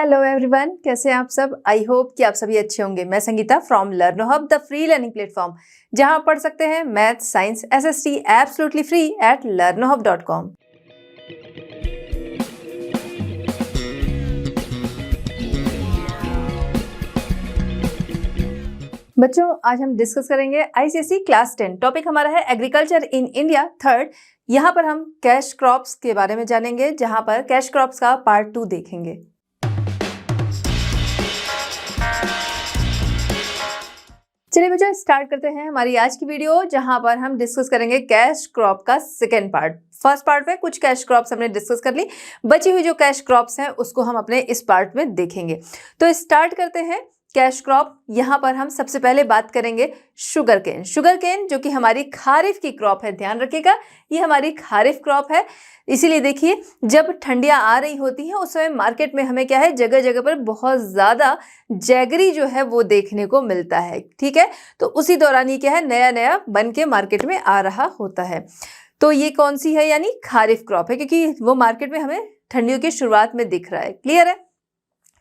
Hello everyone, कैसे हैं आप सब। आई होप कि आप सभी अच्छे होंगे। मैं Sangeeta from लर्नो hub, the free learning platform, जहां आप पढ़ सकते हैं math, science, SST absolutely free at learnohub.com। बच्चों, आज हम डिस्कस करेंगे आईसीएसई क्लास 10। टॉपिक हमारा है एग्रीकल्चर इन इंडिया थर्ड। यहाँ पर हम कैश क्रॉप्स के बारे में जानेंगे, जहां पर कैश क्रॉप्स का पार्ट 2 देखेंगे। चलिए बच्चों, स्टार्ट करते हैं हमारी आज की वीडियो, जहां पर हम डिस्कस करेंगे कैश क्रॉप का सेकेंड पार्ट। फर्स्ट पार्ट में कुछ कैश क्रॉप्स हमने डिस्कस कर ली, बची हुई जो कैश क्रॉप्स हैं उसको हम अपने इस पार्ट में देखेंगे। तो स्टार्ट करते हैं कैश क्रॉप। यहाँ पर हम सबसे पहले बात करेंगे शुगर केन। शुगर केन जो कि हमारी खारिफ की क्रॉप है, ध्यान रखिएगा ये हमारी खारिफ क्रॉप है। इसीलिए देखिए, जब ठंडियां आ रही होती हैं उस समय मार्केट में हमें क्या है, जगह जगह पर बहुत ज़्यादा जैगरी जो है वो देखने को मिलता है। ठीक है, तो उसी दौरान ये क्या है, नया नया बन के मार्केट में आ रहा होता है। तो ये कौन सी है, यानी खारिफ क्रॉप है, क्योंकि वो मार्केट में हमें ठंडियों की शुरुआत में दिख रहा है। क्लियर है।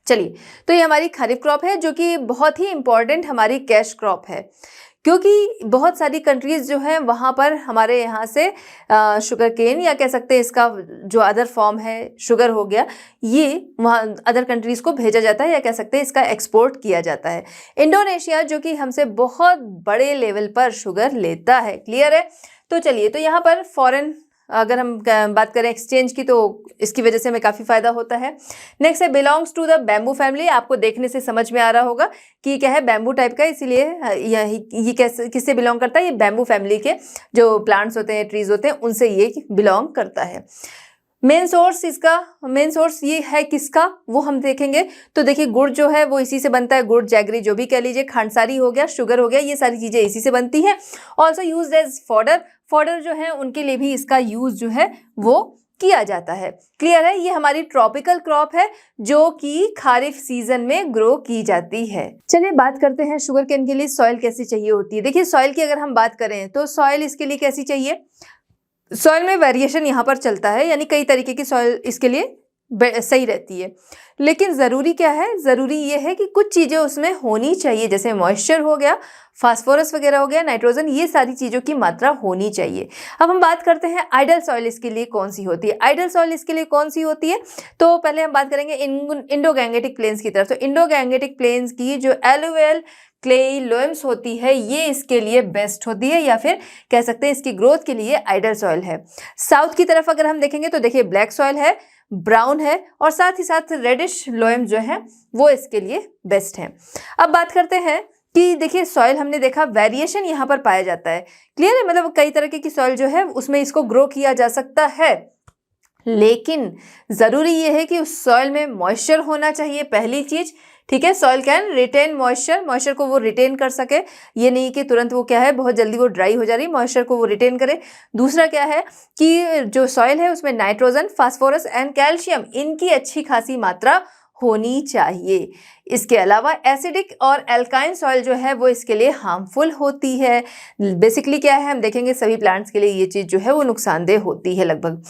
चलिए, तो ये हमारी खरीफ क्रॉप है जो कि बहुत ही इंपॉर्टेंट हमारी कैश क्रॉप है, क्योंकि बहुत सारी कंट्रीज जो हैं वहाँ पर हमारे यहाँ से शुगर केन, या कह सकते हैं इसका जो अदर फॉर्म है शुगर हो गया, ये वहाँ अदर कंट्रीज को भेजा जाता है, या कह सकते हैं इसका एक्सपोर्ट किया जाता है। इंडोनेशिया जो कि हमसे बहुत बड़े लेवल पर शुगर लेता है। क्लियर है। तो चलिए, तो यहाँ पर फॉरेन अगर हम बात करें एक्सचेंज की, तो इसकी वजह से हमें काफ़ी फायदा होता है। नेक्स्ट है belongs to the bamboo family. आपको देखने से समझ में आ रहा होगा कि क्या है, बैम्बू टाइप का, इसीलिए ये कैसे किससे बिलोंग करता है, ये बैम्बू फैमिली के जो प्लांट्स होते हैं, ट्रीज होते हैं, उनसे ये बिलोंग करता है। मेन सोर्स इसका, मेन सोर्स ये है किसका, वो हम देखेंगे। तो देखिए, गुड़ जो है वो इसी से बनता है, गुड़, जैगरी जो भी कह लीजिए, खांडसारी हो गया, शुगर हो गया, ये सारी चीज़ें इसी से बनती है। Also use as fodder, fodder जो है उनके लिए भी इसका यूज जो है वो किया जाता है। क्लियर है। ये हमारी ट्रॉपिकल क्रॉप है जो कि खारिफ सीजन में ग्रो की जाती है। चलिए बात करते हैं शुगर केन के लिए सॉइल कैसी चाहिए होती है। देखिए, सॉइल की अगर हम बात करें तो सॉइल इसके लिए कैसी चाहिए, सॉइल में वेरिएशन यहाँ पर चलता है, यानी कई तरीके की सॉइल इसके लिए सही रहती है। लेकिन ज़रूरी क्या है, ज़रूरी ये है कि कुछ चीज़ें उसमें होनी चाहिए, जैसे मॉइस्चर हो गया, फास्फोरस वगैरह हो गया, नाइट्रोजन, ये सारी चीज़ों की मात्रा होनी चाहिए। अब हम बात करते हैं आइडल सॉइल इसके लिए कौन सी होती है। आइडल सॉइल इसके लिए कौन सी होती है, तो पहले हम बात करेंगे इंडो गैंगेटिक प्लेन्स की तरफ। तो इंडो गैंगेटिक प्लेन्स की जो एलुवियल क्लेई लोएम्स होती है, ये इसके लिए बेस्ट होती है, या फिर कह सकते हैं इसकी ग्रोथ के लिए आइडल सॉइल है। साउथ की तरफ अगर हम देखेंगे तो देखिए, ब्लैक सॉइल है, ब्राउन है, और साथ ही साथ रेडिश लोएम जो है वो इसके लिए बेस्ट है। अब बात करते हैं कि देखिए, सॉइल हमने देखा वेरिएशन यहाँ पर पाया जाता है। क्लियर है, मतलब कई तरह की सॉइल जो है उसमें इसको ग्रो किया जा सकता है, लेकिन ज़रूरी ये है कि उस सॉइल में मॉइस्चर होना चाहिए, पहली चीज़। ठीक है, soil can retain moisture, moisture को वो रिटेन कर सके, ये नहीं कि तुरंत वो क्या है, बहुत जल्दी वो ड्राई हो जा रही है, मॉइस्चर को वो रिटेन करे। दूसरा क्या है कि जो सॉइल है उसमें नाइट्रोजन, फास्फोरस एंड कैल्शियम, इनकी अच्छी खासी मात्रा होनी चाहिए। इसके अलावा एसिडिक और एल्काइन सॉइल जो है वो इसके लिए हार्मफुल होती है। बेसिकली क्या है, हम देखेंगे सभी प्लांट्स के लिए ये चीज़ जो है वो नुकसानदेह होती है लगभग।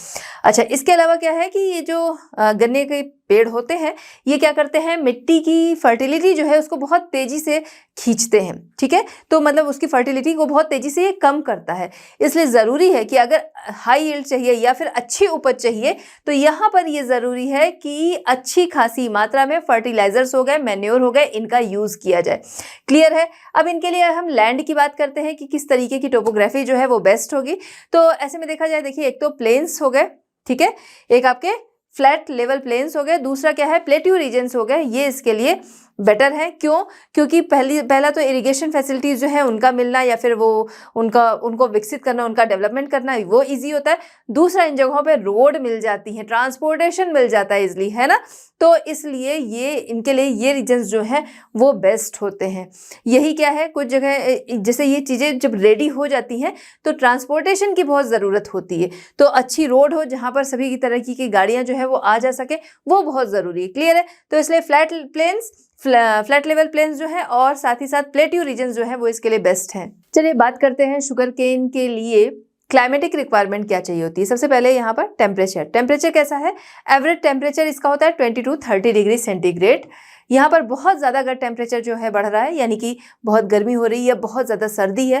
अच्छा, इसके अलावा क्या है कि ये जो गन्ने के पेड़ होते हैं, ये क्या करते हैं, मिट्टी की फर्टिलिटी जो है उसको बहुत तेज़ी से खींचते हैं। ठीक है, तो मतलब उसकी फर्टिलिटी को बहुत तेज़ी से ये कम करता है। इसलिए ज़रूरी है कि अगर हाई यील्ड चाहिए या फिर अच्छी उपज चाहिए, तो यहाँ पर ये ज़रूरी है कि अच्छी खासी मात्रा में फर्टिलाइजर्स हो गए, मैन्योर हो गए, इनका यूज़ किया जाए। क्लियर है। अब इनके लिए हम लैंड की बात करते हैं कि किस तरीके की टोपोग्राफी जो है वो बेस्ट होगी। तो ऐसे में देखा जाए, देखिए, एक तो प्लेन्स हो गए, ठीक है, एक आपके फ्लैट लेवल प्लेन्स हो गए, दूसरा क्या है, प्लेट्यू रीजन्स हो गए, ये इसके लिए बेटर है। क्यों, क्योंकि पहला तो इरिगेशन फैसिलिटीज़ जो है उनका मिलना, या फिर वो उनको विकसित करना, उनका डेवलपमेंट करना, वो इजी होता है। दूसरा, इन जगहों पे रोड मिल जाती है, ट्रांसपोर्टेशन मिल जाता है इजली, है ना। तो इसलिए ये इनके लिए ये रीजन्स जो है वो बेस्ट होते हैं। यही क्या है, कुछ जगह जैसे ये चीज़ें जब रेडी हो जाती हैं तो ट्रांसपोर्टेशन की बहुत ज़रूरत होती है, तो अच्छी रोड हो जहाँ पर सभी तरह की गाड़ियाँ जो है वो आ जा सके, वो बहुत ज़रूरी है। क्लियर है। तो इसलिए फ्लैट लेवल प्लेन्स जो है और साथ ही साथ प्लेट्यू रीजन्स जो है वो इसके लिए बेस्ट हैं। चलिए बात करते हैं शुगर केन के लिए क्लाइमेटिक रिक्वायरमेंट क्या चाहिए होती है। सबसे पहले यहाँ पर टेम्परेचर कैसा है, एवरेज टेम्परेचर इसका होता है 20 to 30 डिग्री सेंटीग्रेड। यहाँ पर बहुत ज़्यादा अगर टेम्परेचर जो है बढ़ रहा है, यानी कि बहुत गर्मी हो रही है या बहुत ज़्यादा सर्दी है,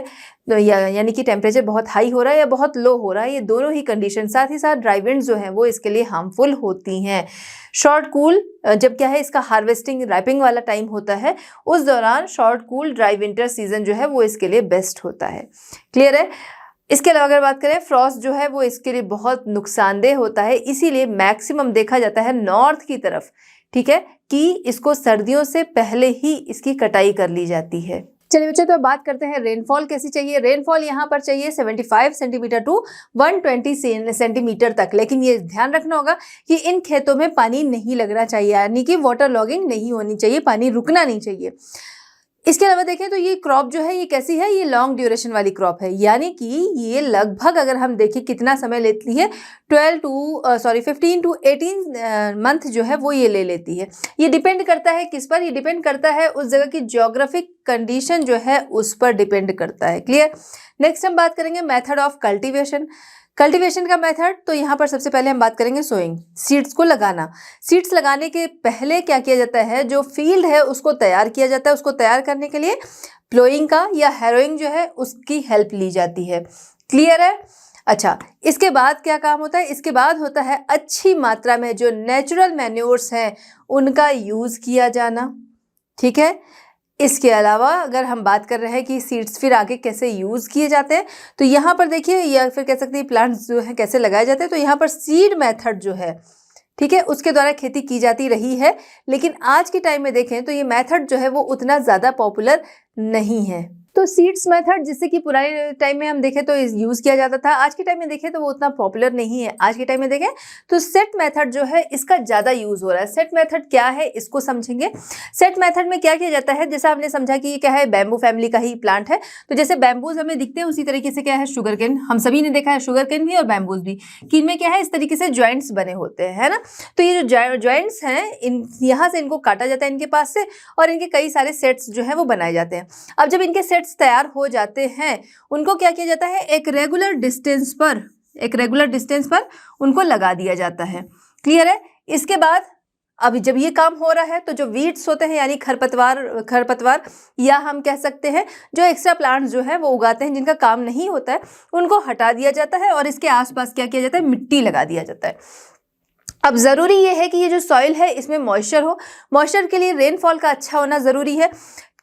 तो यानी कि टेम्परेचर बहुत हाई हो रहा है या बहुत लो हो रहा है, ये दोनों ही कंडीशन, साथ ही साथ ड्राई विंड्स जो हैं वो इसके लिए हार्मफुल होती हैं। शॉर्ट कूल, जब क्या है इसका हार्वेस्टिंग रैपिंग वाला टाइम होता है, उस दौरान short cool dry winter season जो है वो इसके लिए बेस्ट होता है। क्लियर है। इसके अलावा अगर बात करें, फ्रॉस्ट जो है वो इसके लिए बहुत नुकसानदेह होता है, इसीलिए मैक्सिमम देखा जाता है नॉर्थ की तरफ, ठीक है, कि इसको सर्दियों से पहले ही इसकी कटाई कर ली जाती है। चलिए बच्चों, तो बात करते हैं रेनफॉल कैसी चाहिए। रेनफॉल यहाँ पर चाहिए 75 सेंटीमीटर टू 120 सेंटीमीटर तक, लेकिन ये ध्यान रखना होगा कि इन खेतों में पानी नहीं लगना चाहिए, यानी कि वाटर लॉगिंग नहीं होनी चाहिए, पानी रुकना नहीं चाहिए। इसके अलावा देखें तो ये क्रॉप जो है ये कैसी है, ये लॉन्ग ड्यूरेशन वाली क्रॉप है, यानी कि ये लगभग अगर हम देखें कितना समय लेती है, 15 to 18 मंथ जो है वो ये ले लेती है। ये डिपेंड करता है किस पर, ये डिपेंड करता है उस जगह की ज्योग्राफिक कंडीशन जो है उस पर डिपेंड करता है। क्लियर। नेक्स्ट हम बात करेंगे मेथड ऑफ कल्टीवेशन का मेथड। तो यहाँ पर सबसे पहले हम बात करेंगे सोइंग, सीड्स को लगाना। सीड्स लगाने के पहले क्या किया जाता है, जो फील्ड है उसको तैयार किया जाता है, उसको तैयार करने के लिए प्लोइंग का या हैरोइंग जो है उसकी हेल्प ली जाती है। क्लियर है। अच्छा, इसके बाद क्या काम होता है, इसके बाद होता है अच्छी मात्रा में जो नेचुरल मैन्योर्स हैं उनका यूज़ किया जाना। ठीक है। इसके अलावा अगर हम बात कर रहे हैं कि सीड्स फिर आगे कैसे यूज़ किए जाते हैं, तो यहाँ पर देखिए, या फिर कह सकते हैं प्लांट्स जो है कैसे लगाए जाते हैं, तो यहाँ पर सीड मेथड जो है, ठीक है, उसके द्वारा खेती की जाती रही है, लेकिन आज के टाइम में देखें तो ये मेथड जो है वो उतना ज़्यादा पॉपुलर नहीं है। तो सीड्स मेथड जिससे कि पुराने टाइम में हम देखें तो यूज़ किया जाता था, आज के टाइम में देखें तो वो उतना पॉपुलर नहीं है। आज के टाइम में देखें तो सेट मेथड जो है इसका ज़्यादा यूज़ हो रहा है। सेट मेथड क्या है इसको समझेंगे। सेट मेथड में क्या किया जाता है, जैसा हमने समझा कि ये क्या है, बैम्बू फैमिली का ही प्लांट है, तो जैसे बैम्बूज हमें दिखते हैं उसी तरीके से क्या है शुगर केन, हम सभी ने देखा है शुगर केन भी और बैम्बूज भी, कि इनमें क्या है इस तरीके से ज्वाइंट्स बने होते हैं, है ना। तो ये जो ज्वाइंट्स हैं यहाँ से इनको काटा जाता है इनके पास से, और इनके कई सारे सेट्स जो है वो बनाए जाते हैं। अब जब इनके सेट्स तैयार हो जाते हैं, उनको क्या किया जाता है, एक रेगुलर डिस्टेंस पर उनको लगा दिया जाता है। क्लियर है। इसके बाद अभी जब ये काम हो रहा है तो जो वीड्स होते हैं यानी खरपतवार या हम कह सकते हैं जो एक्स्ट्रा प्लांट्स जो है वो उगाते हैं जिनका काम नहीं होता है, उनको हटा दिया जाता है और इसके आसपास क्या किया जाता है, मिट्टी लगा दिया जाता है। अब ज़रूरी ये है कि ये जो सॉइल है इसमें मॉइस्चर हो, मॉइस्चर के लिए रेनफॉल का अच्छा होना ज़रूरी है।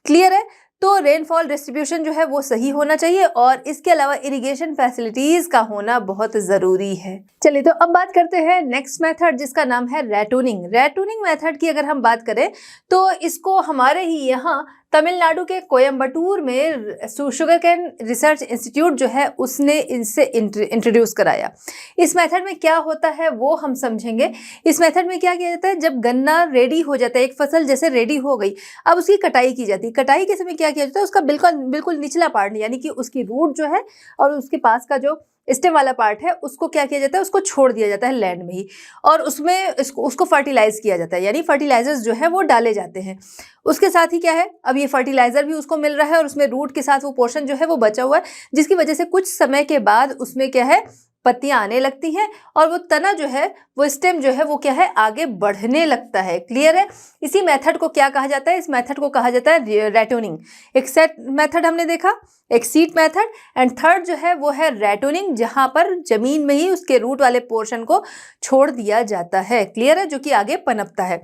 क्लियर है। तो रेनफॉल डिस्ट्रीब्यूशन जो है वो सही होना चाहिए, और इसके अलावा इरिगेशन फैसिलिटीज़ का होना बहुत ज़रूरी है। चलिए, तो अब बात करते हैं नेक्स्ट मेथड जिसका नाम है रैटूनिंग। रैटूनिंग मेथड की अगर हम बात करें तो इसको हमारे ही यहाँ तमिलनाडु के कोयम्बटूर में शुगर कैन रिसर्च इंस्टीट्यूट जो है उसने इनसे इंट्रोड्यूस कराया। इस मेथड में क्या होता है वो हम समझेंगे। इस मेथड में क्या किया जाता है, जब गन्ना रेडी हो जाता है, एक फसल जैसे रेडी हो गई, अब उसकी कटाई की जाती है। कटाई के समय क्या किया जाता है, उसका बिल्कुल निचला पार्ट यानी कि उसकी रूट जो है और उसके पास का जो स्टेम वाला पार्ट है उसको क्या किया जाता है, उसको छोड़ दिया जाता है लैंड में ही, और उसमें उसको फर्टिलाइज किया जाता है, यानी फर्टिलाइजर्स जो है वो डाले जाते हैं। उसके साथ ही क्या है, अब ये फर्टिलाइजर भी उसको मिल रहा है और उसमें रूट के साथ वो पोर्शन जो है वो बचा हुआ है, जिसकी वजह से कुछ समय के बाद उसमें क्या है, पत्तियां आने लगती हैं और वो तना जो है, वो स्टेम जो है वो क्या है, आगे बढ़ने लगता है। क्लियर है। इसी मेथड को क्या कहा जाता है, इस मेथड को कहा जाता है रैटूनिंग। एक सेट मेथड हमने देखा, एक सीड मेथड, एंड थर्ड जो है वो है रैटूनिंग, जहां पर जमीन में ही उसके रूट वाले पोर्शन को छोड़ दिया जाता है। क्लियर है, जो कि आगे पनपता है।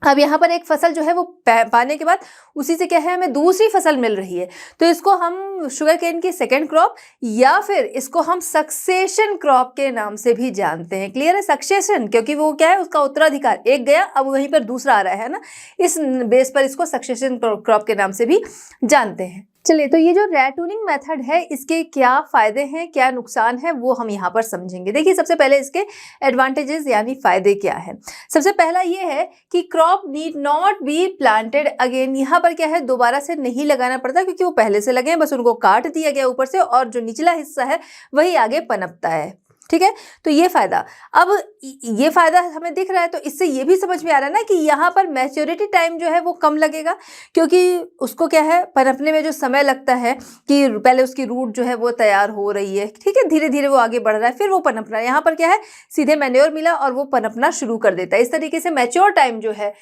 अब यहाँ पर एक फसल जो है वो पाने के बाद उसी से क्या है, हमें दूसरी फसल मिल रही है, तो इसको हम शुगर केन की सेकेंड क्रॉप या फिर इसको हम सक्सेशन क्रॉप के नाम से भी जानते हैं। क्लियर है। सक्सेशन क्योंकि वो क्या है, उसका उत्तराधिकार, एक गया अब वहीं पर दूसरा आ रहा है ना, इस बेस पर इसको सक्सेशन क्रॉप के नाम से भी जानते हैं। चलिए, तो ये जो रैटूनिंग मेथड है इसके क्या फ़ायदे हैं, क्या नुकसान है, वो हम यहाँ पर समझेंगे। देखिए, सबसे पहले इसके एडवांटेजेस यानी फ़ायदे क्या है। सबसे पहला ये है कि crop need not be planted again. यहाँ पर क्या है, दोबारा से नहीं लगाना पड़ता क्योंकि वो पहले से लगे हैं, बस उनको काट दिया गया ऊपर से, और जो निचला हिस्सा है वही आगे पनपता है। ठीक है, तो ये फायदा। अब ये फायदा हमें दिख रहा है, तो इससे ये भी समझ में आ रहा है ना कि यहाँ पर मैच्योरिटी टाइम जो है वो कम लगेगा, क्योंकि उसको क्या है, पनपने में जो समय लगता है कि पहले उसकी रूट जो है वो तैयार हो रही है, ठीक है, धीरे धीरे वो आगे बढ़ रहा है, फिर वो पनप रहा है। यहाँ पर क्या है, सीधे मैन्योर मिला और वो पनपना शुरू कर देता है। इस तरीके से मैच्योर टाइम जो है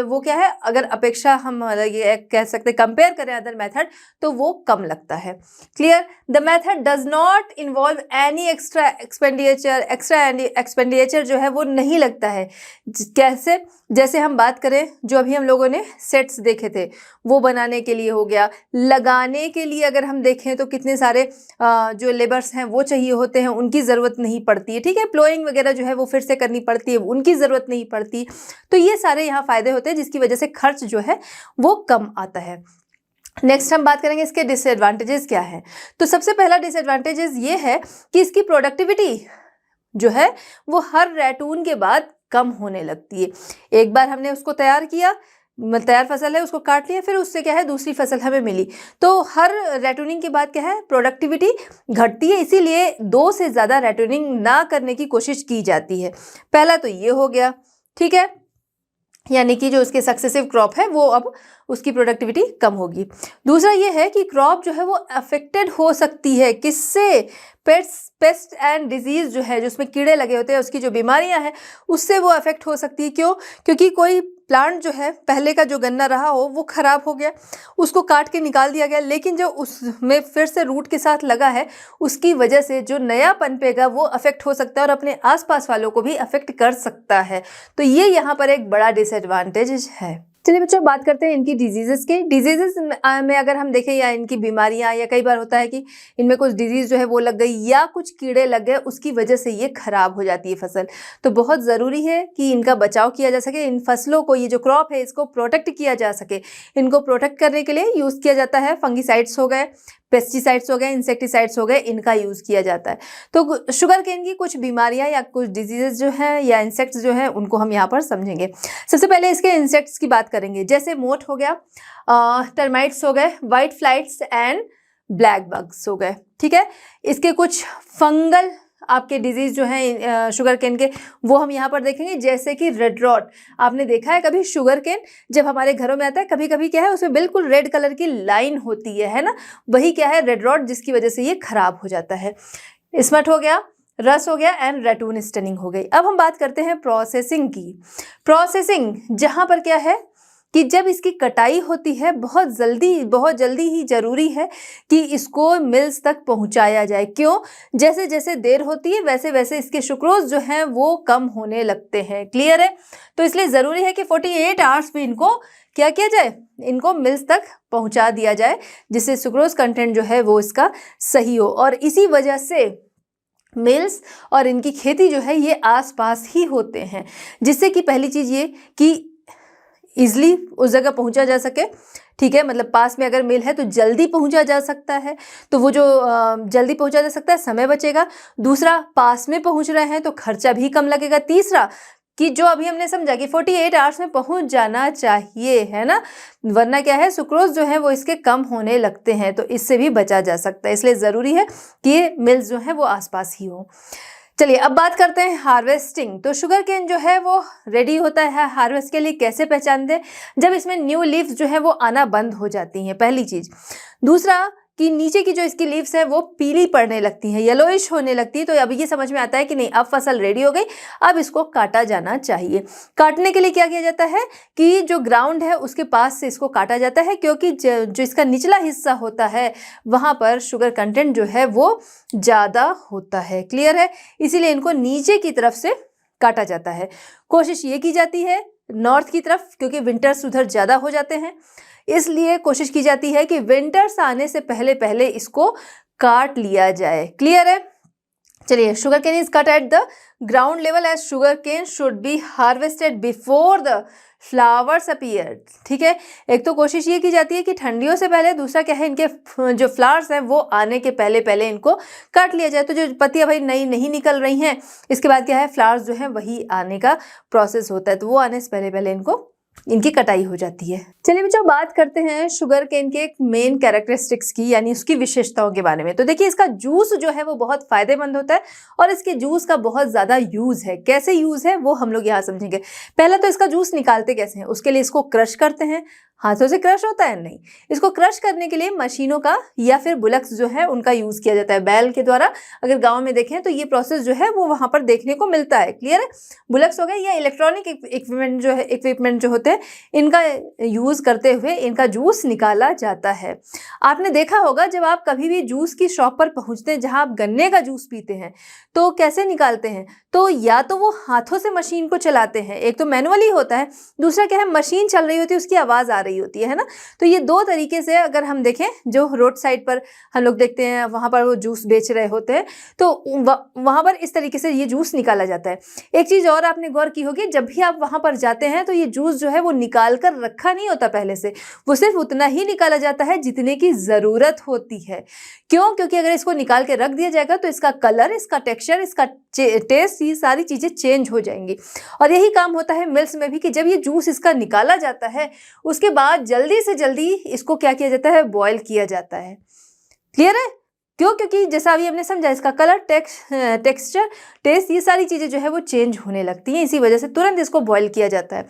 वो क्या है, अगर अपेक्षा हम ये कह सकते कंपेयर करें अदर मेथड, तो वो कम लगता है। Clear. The method does not involve any extra expenditure जो है वो नहीं लगता है। कैसे, जैसे हम बात करें, जो अभी हम लोगों ने सेट्स देखे थे वो बनाने के लिए हो गया, लगाने के लिए अगर हम देखें तो कितने सारे जो लेबर्स हैं वो चाहिए होते हैं, उनकी ज़रूरत नहीं पड़ती है, ठीक है, प्लोइंग वगैरह जो है वो फिर से करनी पड़ती है, उनकी ज़रूरत नहीं पड़ती। तो ये सारे यहाँ फ़ायदे होते हैं जिसकी वजह से खर्च जो है वो कम आता है। नेक्स्ट हम बात करेंगे इसके डिसएडवांटेजेस क्या है। तो सबसे पहला डिसएडवांटेजेस ये है कि इसकी प्रोडक्टिविटी जो है वो हर रैटून के बाद कम होने लगती है। एक बार हमने उसको तैयार किया, तैयार फसल है, उसको काट लिया, फिर उससे क्या है दूसरी फसल हमें मिली, तो हर रैटूनिंग के बाद क्या है, प्रोडक्टिविटी घटती है। इसीलिए 2 से ज़्यादा रैटूनिंग ना करने की कोशिश की जाती है। पहला तो ये हो गया, ठीक है, यानी कि जो उसके सक्सेसिव क्रॉप है वो अब उसकी प्रोडक्टिविटी कम होगी। दूसरा ये है कि क्रॉप जो है वो अफेक्टेड हो सकती है, किससे, पेस्ट एंड डिजीज़ जो है, जो उसमें कीड़े लगे होते हैं, उसकी जो बीमारियां हैं उससे वो अफेक्ट हो सकती है। क्यों? क्योंकि कोई प्लांट जो है, पहले का जो गन्ना रहा हो वो ख़राब हो गया, उसको काट के निकाल दिया गया, लेकिन जो उसमें फिर से रूट के साथ लगा है उसकी वजह से जो नया पनपेगा वो अफेक्ट हो सकता है और अपने आसपास वालों को भी अफेक्ट कर सकता है। तो ये यहाँ पर एक बड़ा डिसएडवांटेज है। चलिए बच्चों, बात करते हैं इनकी डिजीजेस के। डिजीजेस में अगर हम देखें, या इनकी बीमारियां, या कई बार होता है कि इनमें कुछ डिजीज जो है वो लग गई या कुछ कीड़े लग गए, उसकी वजह से ये खराब हो जाती है फसल। तो बहुत ज़रूरी है कि इनका बचाव किया जा सके, इन फसलों को, ये जो क्रॉप है इसको प्रोटेक्ट किया जा सके। इनको प्रोटेक्ट करने के लिए यूज़ किया जाता है फंगीसाइड्स हो गए, पेस्टिसाइड्स हो गए, इंसेक्टिसाइड्स हो गए, इनका यूज़ किया जाता है। तो शुगर केन की कुछ बीमारियां या कुछ डिजीजेस जो हैं या इंसेक्ट्स जो हैं उनको हम यहाँ पर समझेंगे। सबसे पहले इसके इंसेक्ट्स की बात करेंगे, जैसे मोथ हो गया, टर्माइट्स हो गए, white flights and black bugs हो गए, ठीक है। इसके कुछ फंगल आपके डिजीज़ जो हैं शुगर केन के, वो हम यहाँ पर देखेंगे, जैसे कि रेड रॉट। आपने देखा है कभी शुगर केन जब हमारे घरों में आता है, कभी कभी क्या है उसमें बिल्कुल रेड कलर की लाइन होती है ना, वही क्या है रेड रॉट, जिसकी वजह से ये खराब हो जाता है। स्मट हो गया, रस हो गया एंड रैटून स्टनिंग हो गई। अब हम बात करते हैं प्रोसेसिंग की। प्रोसेसिंग जहाँ पर क्या है कि जब इसकी कटाई होती है बहुत जल्दी ही ज़रूरी है कि इसको मिल्स तक पहुंचाया जाए। क्यों? जैसे जैसे देर होती है वैसे वैसे इसके सुक्रोज जो हैं वो कम होने लगते हैं। क्लियर है? तो इसलिए ज़रूरी है कि 48 आवर्स में इनको क्या किया जाए, इनको मिल्स तक पहुंचा दिया जाए, जिससे सुक्रोज कंटेंट जो है वो इसका सही हो। और इसी वजह से मिल्स और इनकी खेती जो है ये आसपास ही होते हैं, जिससे कि पहली चीज़ ये कि ईजिली उस जगह पहुंचा जा सके, ठीक है, मतलब पास में अगर मिल है तो जल्दी पहुंचा जा सकता है, तो वो जो जल्दी पहुंचा जा सकता है, समय बचेगा। दूसरा, पास में पहुंच रहे हैं तो खर्चा भी कम लगेगा। तीसरा कि जो अभी हमने समझा कि 48 आवर्स में पहुंच जाना चाहिए, है ना, वरना क्या है सुक्रोज जो है वो इसके कम होने लगते हैं, तो इससे भी बचा जा सकता है। इसलिए ज़रूरी है कि ये मिल्स जो है वो आसपास ही हो। चलिए अब बात करते हैं हार्वेस्टिंग। तो शुगर केन जो है वो रेडी होता है हार्वेस्ट के लिए। कैसे पहचानते हैं? जब इसमें न्यू लीव्स जो है वो आना बंद हो जाती हैं, पहली चीज़। दूसरा कि नीचे की जो इसकी लीव्स है वो पीली पड़ने लगती हैं, येलोइश होने लगती है। तो अब ये समझ में आता है कि नहीं, अब फसल रेडी हो गई, अब इसको काटा जाना चाहिए। काटने के लिए क्या किया जाता है कि जो ग्राउंड है उसके पास से इसको काटा जाता है, क्योंकि जो इसका निचला हिस्सा होता है वहाँ पर शुगर कंटेंट जो है वो ज़्यादा होता है। क्लियर है? इसीलिए इनको नीचे की तरफ से काटा जाता है। कोशिश ये की जाती है नॉर्थ की तरफ, क्योंकि विंटर्स उधर ज़्यादा हो जाते हैं, इसलिए कोशिश की जाती है कि विंटर्स आने से पहले पहले इसको काट लिया जाए। क्लियर है? चलिए, sugar cane is cut at the ground level as sugar cane should be harvested before the flowers appear. ठीक है, एक तो कोशिश ये की जाती है कि ठंडियों से पहले, दूसरा क्या है इनके जो फ्लावर्स हैं वो आने के पहले पहले इनको काट लिया जाए। तो जो पत्तियां भाई नई नहीं निकल रही हैं, इसके बाद क्या है फ्लावर्स जो है वही आने का प्रोसेस होता है, तो वो आने से पहले पहले इनको इनकी कटाई हो जाती है। चलिए बच्चों, बात करते हैं शुगर केन के एक मेन कैरेक्टरिस्टिक्स की, यानी उसकी विशेषताओं के बारे में। तो देखिए, इसका जूस जो है वो बहुत फायदेमंद होता है और इसके जूस का बहुत ज़्यादा यूज़ है। कैसे यूज़ है वो हम लोग यहाँ समझेंगे। पहले तो इसका जूस निकालते कैसे हैं, उसके लिए इसको क्रश करते हैं। हाथों से क्रश होता है? नहीं, इसको क्रश करने के लिए मशीनों का या फिर बुलक्स जो है उनका यूज़ किया जाता है, बैल के द्वारा। अगर गाँव में देखें तो ये प्रोसेस जो है वो वहाँ पर देखने को मिलता है। क्लियर है? बुलक्स हो गए या इलेक्ट्रॉनिक इक्विपमेंट जो होते हैं, इनका यूज़ करते हुए इनका जूस निकाला जाता है। आपने देखा होगा, जब आप कभी भी जूस की शॉप पर पहुंचते हैं जहां आप गन्ने का जूस पीते हैं, तो कैसे निकालते हैं? तो या तो वो हाथों से मशीन को चलाते हैं, एक तो मैनुअली होता है, दूसरा क्या है, मशीन चल रही होती है, उसकी आवाज़ आ रही होती है ना। तो ये दो तरीके से अगर हम देखें, जो रोड साइड पर हम लोग देखते हैं वहाँ पर वो जूस बेच रहे होते हैं, तो वहाँ पर इस तरीके से ये जूस निकाला जाता है। एक चीज़ और आपने गौर की होगी, जब भी आप वहाँ पर जाते हैं तो ये जूस जो है वो निकाल कर रखा नहीं होता पहले से, वो सिर्फ उतना ही निकाला जाता है जितने की ज़रूरत होती है। क्यों? क्योंकि अगर इसको निकाल के रख दिया जाएगा तो इसका कलर, इसका टेक्सचर, इसका टेस्ट, ये सारी चीज़ें चेंज हो जाएंगी। और यही काम होता है मिल्स में भी, कि जब ये जूस इसका निकाला जाता है उसके बाद जल्दी से जल्दी इसको क्या किया जाता है, बॉयल किया जाता है। क्लियर है? क्यों? क्योंकि जैसा अभी हमने समझा, इसका कलर, टेक्सचर, टेस्ट, ये सारी चीज़ें जो है वो चेंज होने लगती हैं, इसी वजह से तुरंत इसको बॉयल किया जाता है।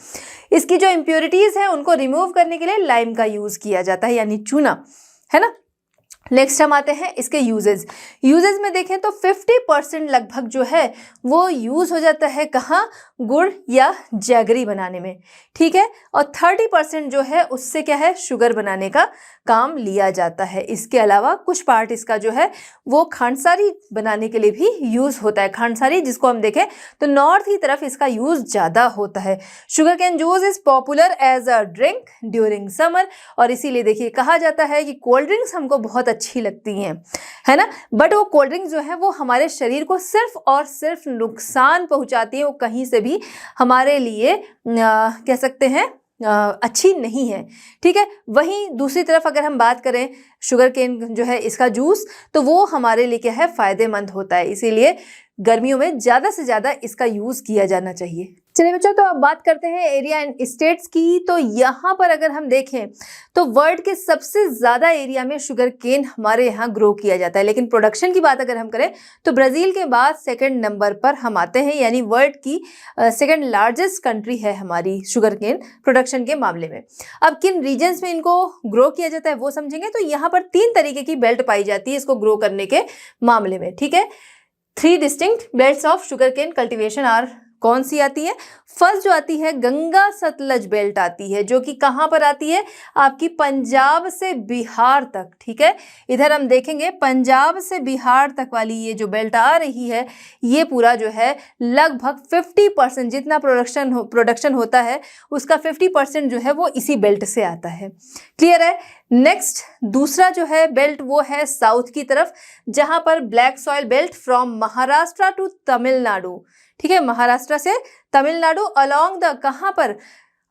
इसकी जो इम्प्योरिटीज़ हैं उनको रिमूव करने के लिए लाइम का यूज़ किया जाता है, यानी चूना, है ना। नेक्स्ट हम आते हैं इसके यूजेस में देखें तो 50% लगभग जो है वो यूज़ हो जाता है कहाँ, गुड़ या जैगरी बनाने में, ठीक है। और 30% जो है उससे क्या है, शुगर बनाने का काम लिया जाता है। इसके अलावा कुछ पार्ट इसका जो है वो खांडसारी बनाने के लिए भी यूज़ होता है। खांडसारी जिसको हम देखें तो नॉर्थ की तरफ इसका यूज़ ज़्यादा होता है। Sugar cane juice is popular as a drink during summer, और इसीलिए देखिए कहा जाता है कि कोल्ड ड्रिंक्स हमको बहुत अच्छी लगती हैं, है ना, बट वो कोल्ड ड्रिंक्स जो है वो हमारे शरीर को सिर्फ और सिर्फ नुकसान पहुंचाती है, वो कहीं से भी हमारे लिए कह सकते हैं अच्छी नहीं है, ठीक है। वहीं दूसरी तरफ अगर हम बात करें शुगर केन जो है इसका जूस, तो वो हमारे लिए क्या है, फायदेमंद होता है, इसीलिए गर्मियों में ज़्यादा से ज़्यादा इसका यूज़ किया जाना चाहिए। चलिए बच्चों, तो अब बात करते हैं एरिया एंड स्टेट्स की। तो यहाँ पर अगर हम देखें तो वर्ल्ड के सबसे ज़्यादा एरिया में शुगर केन हमारे यहाँ ग्रो किया जाता है, लेकिन प्रोडक्शन की बात अगर हम करें तो ब्राज़ील के बाद सेकंड नंबर पर हम आते हैं, यानी वर्ल्ड की सेकंड लार्जेस्ट कंट्री है हमारी शुगर केन प्रोडक्शन के मामले में। अब किन रीजन्स में इनको ग्रो किया जाता है वो समझेंगे। तो यहाँ पर 3 तरीके की बेल्ट पाई जाती है इसको ग्रो करने के मामले में, ठीक है। 3 distinct belts of sugar cane cultivation are, कौन सी आती है? फर्स्ट जो आती है गंगा सतलज बेल्ट आती है, जो कि कहाँ पर आती है, आपकी पंजाब से बिहार तक, ठीक है। इधर हम देखेंगे पंजाब से बिहार तक वाली ये जो बेल्ट आ रही है, ये पूरा जो है लगभग 50% जितना प्रोडक्शन होता है उसका 50% जो है वो इसी बेल्ट से आता है। क्लियर है? नेक्स्ट दूसरा जो है बेल्ट वो है साउथ की तरफ, जहां पर black soil belt from Maharashtra to Tamil Nadu, ठीक है, महाराष्ट्र से तमिलनाडु अलोंग द, कहाँ पर,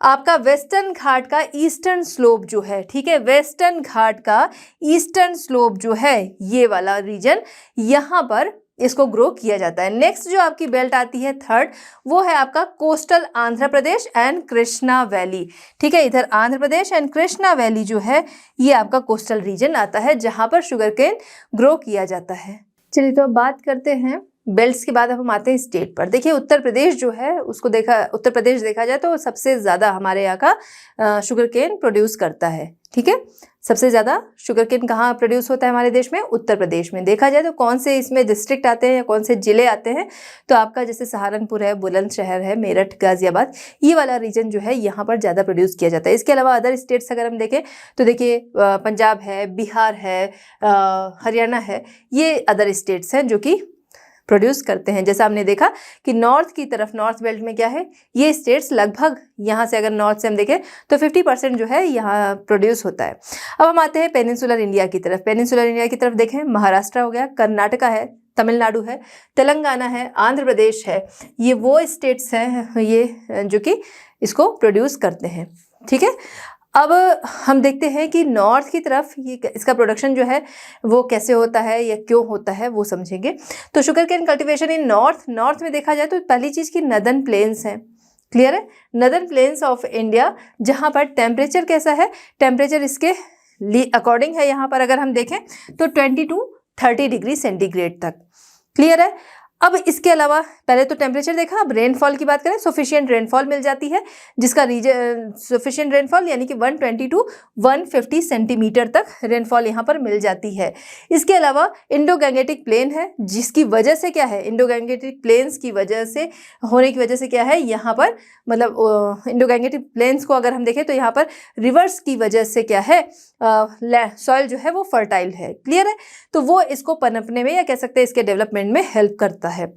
आपका वेस्टर्न घाट का ईस्टर्न स्लोप जो है, ठीक है, वेस्टर्न घाट का ईस्टर्न स्लोप जो है ये वाला रीजन, यहाँ पर इसको ग्रो किया जाता है। नेक्स्ट जो आपकी बेल्ट आती है थर्ड, वो है आपका coastal Andhra Pradesh and Krishna valley, ठीक है। इधर आंध्र प्रदेश एंड कृष्णा वैली जो है ये आपका कोस्टल रीजन आता है जहाँ पर शुगर केन ग्रो किया जाता है। चलिए, तो अब बात करते हैं बेल्ट्स के बाद अब हम आते हैं स्टेट पर। देखिए उत्तर प्रदेश जो है उसको उत्तर प्रदेश देखा जाए तो सबसे ज़्यादा हमारे यहाँ का शुगर केन प्रोड्यूस करता है, ठीक है। सबसे ज़्यादा शुगर केन कहाँ प्रोड्यूस होता है हमारे देश में? उत्तर प्रदेश में। देखा जाए तो कौन से इसमें डिस्ट्रिक्ट आते हैं या कौन से ज़िले आते हैं, तो आपका जैसे सहारनपुर है, बुलंदशहर है, मेरठ, गाजियाबाद, ये वाला रीजन जो है यहाँ पर ज़्यादा प्रोड्यूस किया जाता है। इसके अलावा अदर स्टेट्स अगर हम देखें तो देखिए पंजाब है, बिहार है, हरियाणा है, ये अदर स्टेट्स हैं जो कि प्रोड्यूस करते हैं। जैसा हमने देखा कि नॉर्थ की तरफ, नॉर्थ बेल्ट में क्या है, ये स्टेट्स लगभग यहाँ से अगर नॉर्थ से हम देखें तो 50% जो है यहाँ प्रोड्यूस होता है। अब हम आते हैं पेनिनसुलर इंडिया की तरफ। पेनिनसुलर इंडिया की तरफ देखें, महाराष्ट्र हो गया, कर्नाटका है, तमिलनाडु है, तेलंगाना है, आंध्र प्रदेश है, ये वो स्टेट्स हैं ये जो कि इसको प्रोड्यूस करते हैं, ठीक है। अब हम देखते हैं कि नॉर्थ की तरफ ये इसका प्रोडक्शन जो है वो कैसे होता है या क्यों होता है वो समझेंगे। तो sugar cane cultivation in north में देखा जाए तो पहली चीज़ की नदर्न प्लेन्स हैं, क्लियर है। नदर्न प्लेन्स ऑफ इंडिया, जहां पर टेम्परेचर कैसा है, टेम्परेचर इसके अकॉर्डिंग है, यहाँ पर अगर हम देखें तो 20 to 30 डिग्री सेंटीग्रेड तक। क्लियर है। अब इसके अलावा पहले तो टेम्परेचर देखा, अब रेनफॉल की बात करें, सफिशिएंट रेनफॉल मिल जाती है, जिसका रीजन सफिशिएंट रेनफॉल यानी कि 120 to 150 सेंटीमीटर तक रेनफॉल यहाँ पर मिल जाती है। इसके अलावा इंडो गैंगेटिक प्लेन है, जिसकी वजह से क्या है, इंडो गैंगेटिक प्लेन्स की वजह से होने की वजह से क्या है, यहाँ पर मतलब इंडो गैंगेटिक प्लेन्स को अगर हम देखें तो यहाँ पर रिवर्स की वजह से क्या है, सॉइल जो है वो फर्टाइल है। क्लियर है। तो वो इसको पनपने में या कह सकते हैं इसके डेवलपमेंट में हेल्प करता है।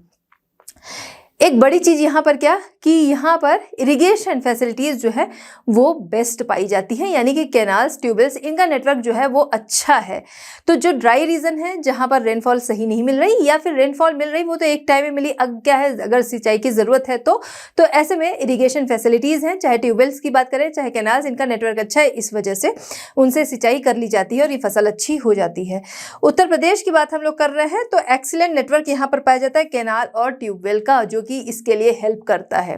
एक बड़ी चीज यहाँ पर क्या कि यहाँ पर इरिगेशन फैसिलिटीज जो है वो बेस्ट पाई जाती है, यानी कि कैनाल्स, ट्यूबवेल्स, इनका नेटवर्क जो है वो अच्छा है। तो जो ड्राई रीजन है जहाँ पर रेनफॉल सही नहीं मिल रही या फिर रेनफॉल मिल रही वो तो एक टाइम में मिली, अब क्या है अगर सिंचाई की जरूरत है तो ऐसे में इरिगेशन फैसिलिटीज हैं, चाहे ट्यूबवेल्स की बात करें चाहे कैनाल्स, इनका नेटवर्क अच्छा है, इस वजह से उनसे सिंचाई कर ली जाती है और ये फसल अच्छी हो जाती है। उत्तर प्रदेश की बात हम लोग कर रहे हैं तो एक्सीलेंट नेटवर्क यहाँ पर पाया जाता है कैनाल और ट्यूबवेल का, जो कि इसके लिए हेल्प करता है।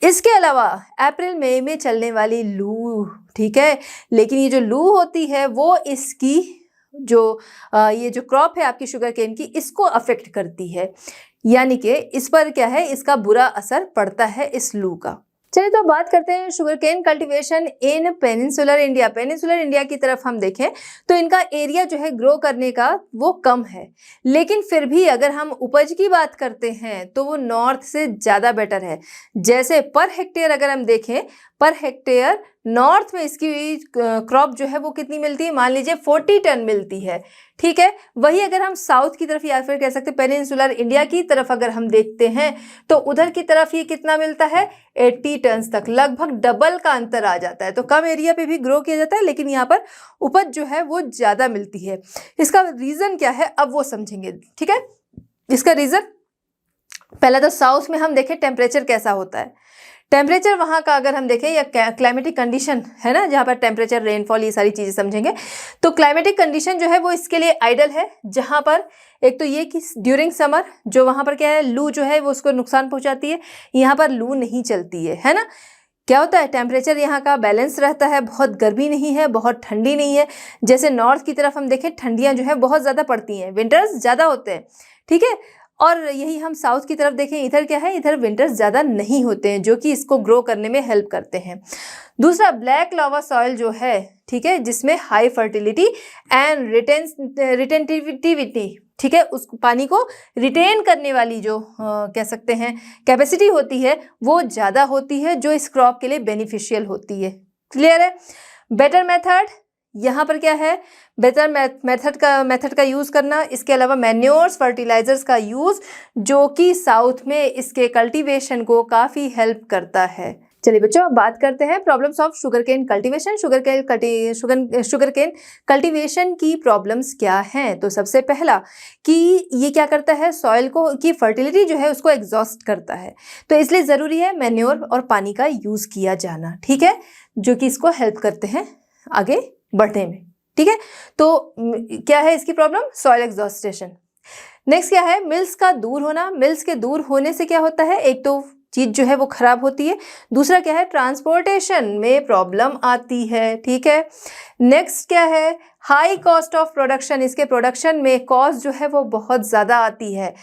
इसके अलावा अप्रैल मई में चलने वाली लू, ठीक है, लेकिन ये जो लू होती है वो इसकी जो ये जो क्रॉप है आपकी शुगर केन की, इसको अफेक्ट करती है, यानी कि इस पर क्या है, इसका बुरा असर पड़ता है इस लू का। चलिए तो बात करते हैं sugar cane cultivation in peninsular India. Peninsular India की तरफ हम देखें तो इनका एरिया जो है ग्रो करने का वो कम है, लेकिन फिर भी अगर हम उपज की बात करते हैं तो वो नॉर्थ से ज़्यादा बेटर है। जैसे पर हेक्टेयर अगर हम देखें, पर हेक्टेयर नॉर्थ में इसकी क्रॉप जो है वो कितनी मिलती है, मान लीजिए 40 टन मिलती है। ठीक है। वही अगर हम साउथ की तरफ या फिर कह सकते हैं पेनिनसुलर इंडिया की तरफ अगर हम देखते हैं तो उधर की तरफ ये कितना मिलता है, 80 टन तक, लगभग डबल का अंतर आ जाता है। तो कम एरिया पे भी ग्रो किया जाता है लेकिन यहाँ पर उपज जो है वो ज़्यादा मिलती है। इसका रीज़न क्या है अब वो समझेंगे। ठीक है। इसका रीज़न पहला तो साउथ में हम देखें टेम्परेचर कैसा होता है, टेम्परेचर वहाँ का अगर हम देखें या क्लाइमेटिक कंडीशन है ना, जहाँ पर टेम्परेचर, रेनफॉल, ये सारी चीज़ें समझेंगे। तो क्लाइमेटिक कंडीशन जो है वो इसके लिए आइडल है, जहाँ पर एक तो ये कि ड्यूरिंग समर जो वहाँ पर क्या है, लू जो है वो उसको नुकसान पहुँचाती है, यहाँ पर लू नहीं चलती है ना। क्या होता है, टेम्परेचर यहाँ का बैलेंस रहता है, बहुत गर्मी नहीं है, बहुत ठंडी नहीं है। जैसे नॉर्थ की तरफ हम देखें ठंडियाँ जो है बहुत ज़्यादा पड़ती हैं, विंटर्स ज़्यादा होते हैं। ठीक है। और यही हम साउथ की तरफ देखें, इधर क्या है, इधर विंटर्स ज़्यादा नहीं होते हैं, जो कि इसको ग्रो करने में हेल्प करते हैं। दूसरा ब्लैक लावा सॉइल जो है, ठीक है, जिसमें हाई फर्टिलिटी एंड रिटेंटिविटी, ठीक है, उस पानी को रिटेन करने वाली जो कह सकते हैं कैपेसिटी होती है वो ज़्यादा होती है, जो इस क्रॉप के लिए बेनिफिशियल होती है। क्लियर है। बेटर मेथड यहाँ पर क्या है, बेटर मेथड का यूज़ करना। इसके अलावा मैन्योर्स, फर्टिलाइजर्स का यूज़, जो कि साउथ में इसके कल्टीवेशन को काफ़ी हेल्प करता है। चलिए बच्चों अब बात करते हैं problems of sugar cane cultivation. Sugar cane cultivation की प्रॉब्लम्स क्या हैं। तो सबसे पहला कि ये क्या करता है, सॉइल को की फर्टिलिटी जो है उसको एग्जॉस्ट करता है, तो इसलिए ज़रूरी है मैन्योर और पानी का यूज़ किया जाना। ठीक है, जो कि इसको हेल्प करते हैं आगे बढ़ने में। ठीक है। तो क्या है इसकी प्रॉब्लम, सॉइल एग्जॉस्टेशन। नेक्स्ट क्या है, मिल्स का दूर होना। मिल्स के दूर होने से क्या होता है, एक तो चीज़ जो है वो खराब होती है, दूसरा क्या है, ट्रांसपोर्टेशन में प्रॉब्लम आती है। ठीक है। नेक्स्ट क्या है, हाई कॉस्ट ऑफ प्रोडक्शन। इसके प्रोडक्शन में कॉस्ट जो है वो बहुत ज़्यादा आती है।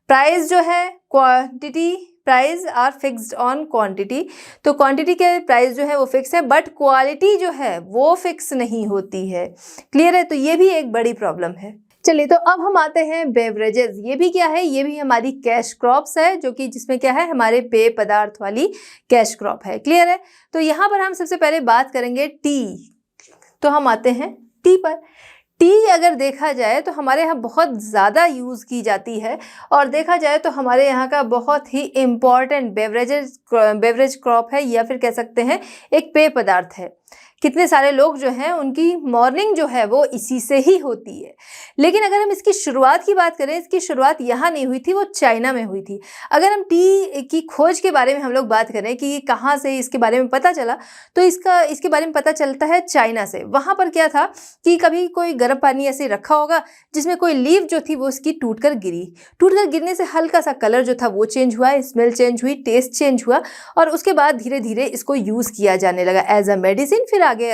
प्राइस जो है, quantity price are fixed on quantity, तो क्वांटिटी के प्राइस जो है वो फिक्स है, बट क्वालिटी जो है वो फिक्स नहीं होती है। क्लियर है। तो ये भी एक बड़ी प्रॉब्लम है। चलिए तो अब हम आते हैं बेवरेजेस। ये भी क्या है, ये भी हमारी कैश क्रॉप्स है, जो कि जिसमें क्या है, हमारे पेय पदार्थ वाली कैश क्रॉप है। क्लियर है। तो यहाँ पर हम सबसे पहले बात करेंगे टी। तो हम आते हैं टी पर। टी अगर देखा जाए तो हमारे यहाँ बहुत ज़्यादा यूज़ की जाती है, और देखा जाए तो हमारे यहाँ का बहुत ही इम्पॉर्टेंट बेवरेज क्रॉप है, या फिर कह सकते हैं एक पेय पदार्थ है। कितने सारे लोग जो हैं उनकी मॉर्निंग जो है वो इसी से ही होती है। लेकिन अगर हम इसकी शुरुआत की बात करें, इसकी शुरुआत यहाँ नहीं हुई थी, वो चाइना में हुई थी। अगर हम टी की खोज के बारे में हम लोग बात करें कि कहाँ से इसके बारे में पता चला, तो इसके बारे में पता चलता है चाइना से। वहाँ पर क्या था कि कभी कोई गर्म पानी ऐसे रखा होगा जिसमें कोई लीफ जो थी वो उसकी टूटकर गिरने से हल्का सा कलर जो था वो चेंज हुआ, स्मेल चेंज हुई, टेस्ट चेंज हुआ, और उसके बाद धीरे धीरे इसको यूज़ किया जाने लगा एज अ मेडिसिन। फिर आगे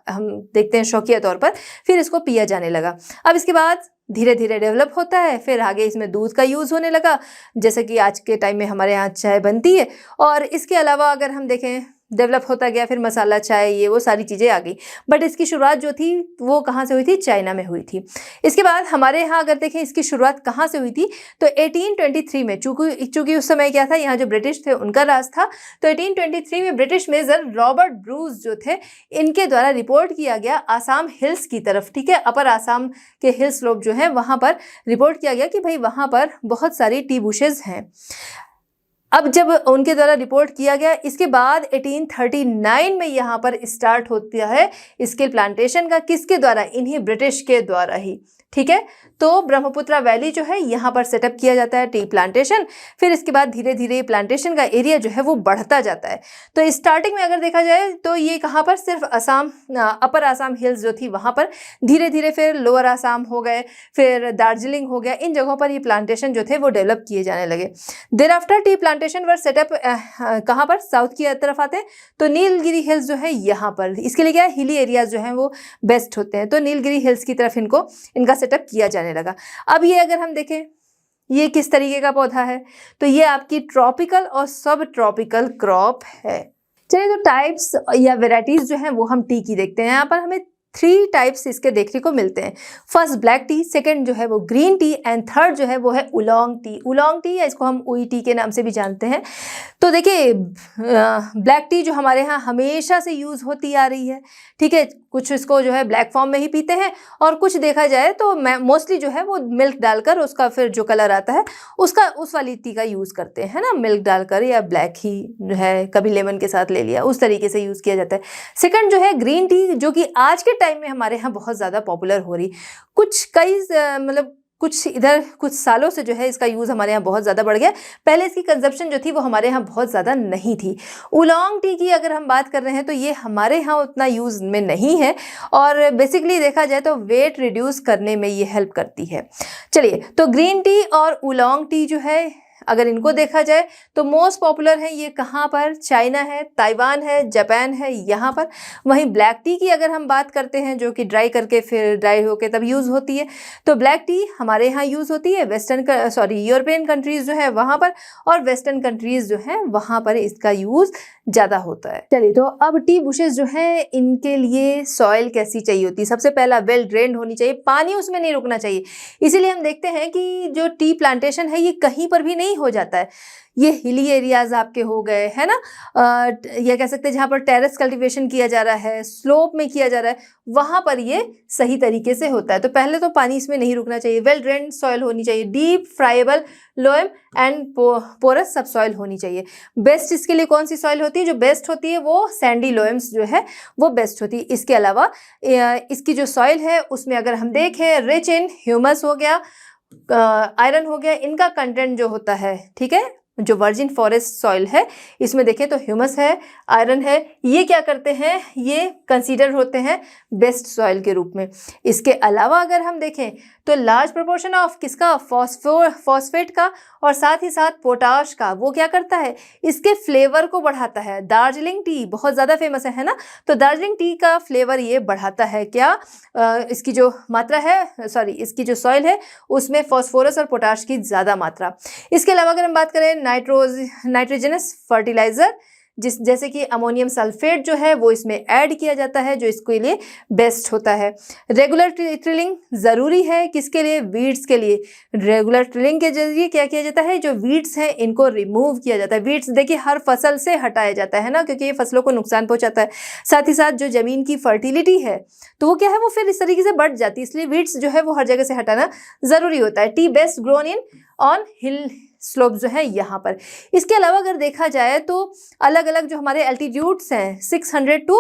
हम देखते हैं शौकिया तौर पर फिर इसको पिया जाने लगा। अब इसके बाद धीरे धीरे डेवलप होता है, फिर आगे इसमें दूध का यूज़ होने लगा, जैसे कि आज के टाइम में हमारे यहाँ चाय बनती है। और इसके अलावा अगर हम देखें डेवलप होता गया, फिर मसाला चाय, ये वो सारी चीज़ें आ गई। बट इसकी शुरुआत जो थी वो कहाँ से हुई थी? चाइना में हुई थी। इसके बाद हमारे यहाँ अगर देखें इसकी शुरुआत कहाँ से हुई थी, तो 1823 में, चूँकि उस समय क्या था, यहाँ जो ब्रिटिश थे उनका राज था, तो 1823 में ब्रिटिश मेजर रॉबर्ट ब्रूस जो थे, इनके द्वारा रिपोर्ट किया गया आसाम हिल्स की तरफ, ठीक है, अपर आसाम के हिल स्लोप जो है वहाँ पर रिपोर्ट किया गया कि भाई वहाँ पर बहुत सारी टी बुशेज़ हैं। अब जब उनके द्वारा रिपोर्ट किया गया, इसके बाद 1839 में यहाँ पर स्टार्ट होता है इसके प्लांटेशन का, किसके द्वारा? इन्हीं ब्रिटिश के द्वारा ही, ठीक है। तो ब्रह्मपुत्रा वैली जो है यहाँ पर सेटअप किया जाता है टी प्लांटेशन। फिर इसके बाद धीरे धीरे प्लांटेशन का एरिया जो है वो बढ़ता जाता है। तो स्टार्टिंग में अगर देखा जाए तो ये कहाँ पर, सिर्फ असम, अपर आसाम हिल्स जो थी वहाँ पर, धीरे धीरे फिर लोअर आसाम हो गए, फिर दार्जिलिंग हो गया, इन जगहों पर ये प्लांटेशन जो थे वो डेवलप किए जाने लगे। There after tea plantation were set up कहाँ पर? साउथ की तरफ आते हैं, तो नीलगिरी हिल्स जो है यहाँ पर, इसके लिए क्या है, हिली एरियाज जो हैं वो बेस्ट होते हैं, तो नीलगिरी हिल्स की तरफ इनका सेटअप किया जाने लगा। अब ये अगर हम देखें ये किस तरीके का पौधा है, तो ये आपकी ट्रॉपिकल और सब ट्रॉपिकल क्रॉप है। चलिए, तो टाइप्स या वेराइटीज जो हैं वो हम टी की देखते हैं। यहाँ पर हमें 3 टाइप्स इसके देखने को मिलते हैं। फर्स्ट ब्लैक टी, सेकंड जो है वो ग्रीन टी, एंड थर्ड जो है वो है उलोंग टी। उलोंग टी या इसको हम उई टी के नाम से भी जानते हैं। तो देखिए, ब्लैक टी जो हमारे यहाँ हमेशा से यूज़ होती आ रही है, ठीक है, कुछ इसको जो है ब्लैक फॉर्म में ही पीते हैं, और कुछ देखा जाए तो मोस्टली जो है वो मिल्क डालकर उसका फिर जो कलर आता है उसका उस वाली टी का यूज़ करते हैं ना, मिल्क डालकर, या ब्लैक ही जो है कभी लेमन के साथ ले लिया, उस तरीके से यूज़ किया जाता है। सेकंड जो है ग्रीन टी, जो कि आज के टाइम में हमारे यहाँ बहुत ज़्यादा पॉपुलर हो रही, कुछ सालों से जो है इसका यूज़ हमारे यहाँ बहुत ज़्यादा बढ़ गया। पहले इसकी कंजप्शन जो थी वो हमारे यहाँ बहुत ज़्यादा नहीं थी। उलोंग टी की अगर हम बात कर रहे हैं तो ये हमारे यहाँ उतना यूज़ में नहीं है, और बेसिकली देखा जाए तो वेट रिड्यूस करने में ये हेल्प करती है। चलिए, तो ग्रीन टी और उलोंग टी जो है, अगर इनको देखा जाए तो मोस्ट पॉपुलर है ये कहाँ पर? चाइना है, ताइवान है, जापान है, यहाँ पर। वहीं ब्लैक टी की अगर हम बात करते हैं, जो कि ड्राई करके फिर ड्राई होके तब यूज़ होती है, तो ब्लैक टी हमारे यहाँ यूज़ होती है यूरोपियन कंट्रीज़ जो है वहाँ पर, और वेस्टर्न कंट्रीज़ जो हैं वहाँ पर इसका यूज़ ज़्यादा होता है। चलिए, तो अब टी बुशेस जो हैं इनके लिए सॉइल कैसी चाहिए होती है? सबसे पहला वेल ड्रेन्ड होनी चाहिए, पानी उसमें नहीं रुकना चाहिए। इसीलिए हम देखते हैं कि जो टी प्लांटेशन है ये कहीं पर भी नहीं हो जाता है। ये हिली एरियाज आपके हो गए, है ना, या कह सकते हैं जहाँ पर टेरेस कल्टीवेशन किया जा रहा है, स्लोप में किया जा रहा है, वहाँ पर ये सही तरीके से होता है। तो पहले तो पानी इसमें नहीं रुकना चाहिए, वेल ड्रेन्ड सॉइल होनी चाहिए, deep friable loam and porous subsoil होनी चाहिए। बेस्ट इसके लिए कौन सी सॉइल होती है? जो बेस्ट होती है वो सैंडी लोएम्स जो है वो बेस्ट होती है। इसके अलावा इसकी जो सॉइल है उसमें अगर हम देखें, रिच इन ह्यूमस हो गया, आयरन हो गया, इनका कंटेंट जो होता है, ठीक है, जो वर्जिन फॉरेस्ट सॉइल है इसमें देखें तो ह्यूमस है, आयरन है, ये क्या करते हैं, ये कंसीडर होते हैं बेस्ट सॉइल के रूप में। इसके अलावा अगर हम देखें तो लार्ज प्रोपोर्शन ऑफ किसका? फॉस्फेट का, और साथ ही साथ पोटाश का। वो क्या करता है? इसके फ्लेवर को बढ़ाता है। दार्जिलिंग टी बहुत ज़्यादा फेमस है ना, तो दार्जिलिंग टी का फ्लेवर ये बढ़ाता है। क्या? इसकी जो मात्रा है, इसकी जो सॉइल है उसमें फॉस्फोरस और पोटाश की ज़्यादा मात्रा। इसके अलावा अगर हम बात करें नाइट्रोजनस फर्टिलाइज़र, जैसे कि अमोनियम सल्फेट जो है वो इसमें ऐड किया जाता है, जो इसके लिए बेस्ट होता है। रेगुलर टिलिंग ज़रूरी है, किसके लिए? वीड्स के लिए। रेगुलर टिलिंग के जरिए क्या किया जाता है? जो वीड्स हैं इनको रिमूव किया जाता है। वीड्स देखिए हर फसल से हटाया जाता है ना, क्योंकि ये फसलों को नुकसान पहुंचाता है। साथ ही साथ जो ज़मीन की फर्टिलिटी है तो वो क्या है, वो फिर इस तरीके से बढ़ जाती है, इसलिए वीड्स जो है वो हर जगह से हटाना ज़रूरी होता है। T best grown in on hill slope जो है यहाँ पर। इसके अलावा अगर देखा जाए तो अलग अलग जो हमारे एल्टीट्यूड्स हैं 600 to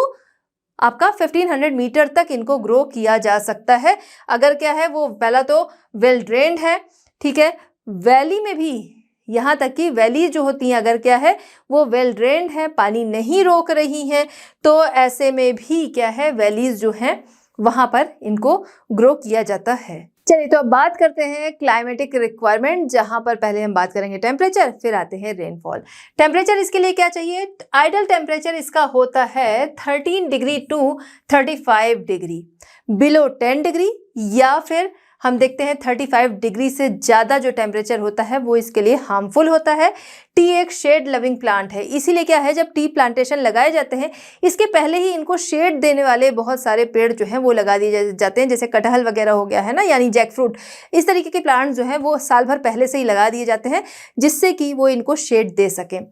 आपका 1500 मीटर तक इनको ग्रो किया जा सकता है। अगर क्या है वो पहला तो वेल ड्रेन्ड है, ठीक है, वैली में भी यहाँ तक कि वैली जो होती हैं अगर क्या है वो वेल ड्रेन्ड है, पानी नहीं रोक रही हैं, तो ऐसे में भी क्या है वैलीज जो हैं वहाँ पर इनको ग्रो किया जाता है। चलिए तो अब बात करते हैं क्लाइमेटिक रिक्वायरमेंट, जहां पर पहले हम बात करेंगे टेम्परेचर, फिर आते हैं रेनफॉल। टेम्परेचर इसके लिए क्या चाहिए, आइडल टेम्परेचर इसका होता है 13 degree to 35 degree, below 10 degree, या फिर हम देखते हैं 35 डिग्री से ज़्यादा जो टेम्परेचर होता है वो इसके लिए हार्मफुल होता है। टी एक शेड लविंग प्लांट है, इसीलिए क्या है जब टी प्लांटेशन लगाए जाते हैं इसके पहले ही इनको शेड देने वाले बहुत सारे पेड़ जो हैं वो लगा दिए जाते हैं, जैसे कटहल वगैरह हो गया है ना, यानी जैक फ्रूट, इस तरीके के प्लांट जो हैं वो साल भर पहले से ही लगा दिए जाते हैं जिससे कि वो इनको शेड दे सकें।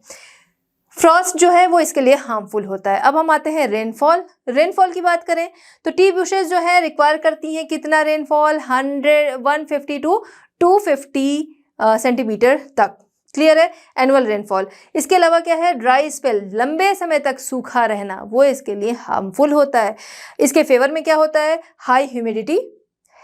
फ्रॉस्ट जो है वो इसके लिए हार्मफुल होता है। अब हम आते हैं रेनफॉल। रेनफॉल की बात करें तो टी बुशेस जो है रिक्वायर करती हैं कितना रेनफॉल, 150 टू 250 सेंटीमीटर तक, क्लियर है, एनुअल रेनफॉल। इसके अलावा क्या है, ड्राई स्पेल, लंबे समय तक सूखा रहना, वो इसके लिए हार्मफुल होता है। इसके फेवर में क्या होता है, high humidity,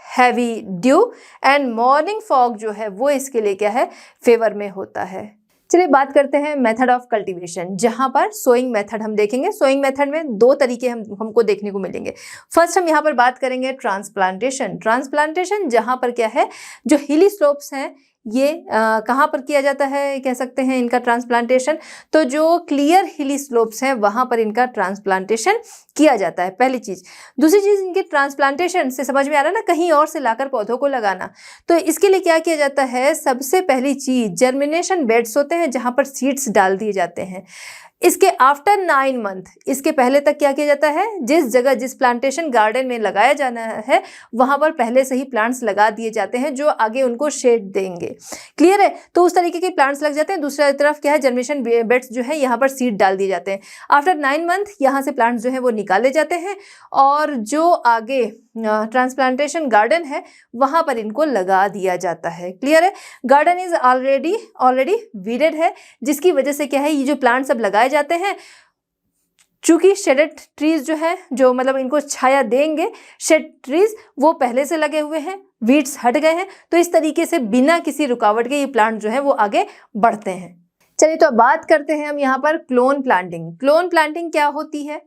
heavy due and morning fog जो है वो इसके लिए क्या है फेवर में होता है। चलिए बात करते हैं मेथड ऑफ कल्टीवेशन, जहां पर सोइंग मेथड हम देखेंगे। सोइंग मेथड में दो तरीके हमको देखने को मिलेंगे। फर्स्ट हम यहाँ पर बात करेंगे ट्रांसप्लांटेशन। ट्रांसप्लांटेशन जहां पर क्या है जो हिली स्लोप्स हैं ये कहाँ पर किया जाता है, कह सकते हैं इनका ट्रांसप्लांटेशन, तो जो क्लियर हिली स्लोप्स हैं वहाँ पर इनका ट्रांसप्लांटेशन किया जाता है, पहली चीज़। दूसरी चीज़, इनके ट्रांसप्लांटेशन से समझ में आ रहा है ना, कहीं और से लाकर पौधों को लगाना, तो इसके लिए क्या किया जाता है, सबसे पहली चीज़ जर्मिनेशन बेड्स होते हैं जहाँ पर सीड्स डाल दिए जाते हैं। इसके आफ्टर 9 मंथ, इसके पहले तक क्या किया जाता है, जिस जगह जिस प्लांटेशन गार्डन में लगाया जाना है वहाँ पर पहले से ही प्लांट्स लगा दिए जाते हैं जो आगे उनको शेड देंगे, क्लियर है, तो उस तरीके के प्लांट्स लग जाते हैं। दूसरी तरफ क्या है, जर्मिनेशन बेड्स जो है यहाँ पर सीड डाल दिए जाते हैं। आफ्टर 9 मंथ यहाँ से प्लांट्स जो है वो निकाले जाते हैं और जो आगे ट्रांसप्लांटेशन गार्डन है वहाँ पर इनको लगा दिया जाता है, क्लियर है। गार्डन इज ऑलरेडी वीडेड है, जिसकी वजह से क्या है ये जो प्लांट्स अब लगाए जाते हैं, चूंकि शेडेड ट्रीज जो है जो मतलब इनको छाया देंगे, शेड ट्रीज वो पहले से लगे हुए हैं, वीड्स हट गए हैं, तो इस तरीके से बिना किसी रुकावट के ये प्लांट जो है वो आगे बढ़ते हैं। चलिए तो अब बात करते हैं हम यहाँ पर क्लोन प्लांटिंग। क्लोन प्लांटिंग क्या होती है,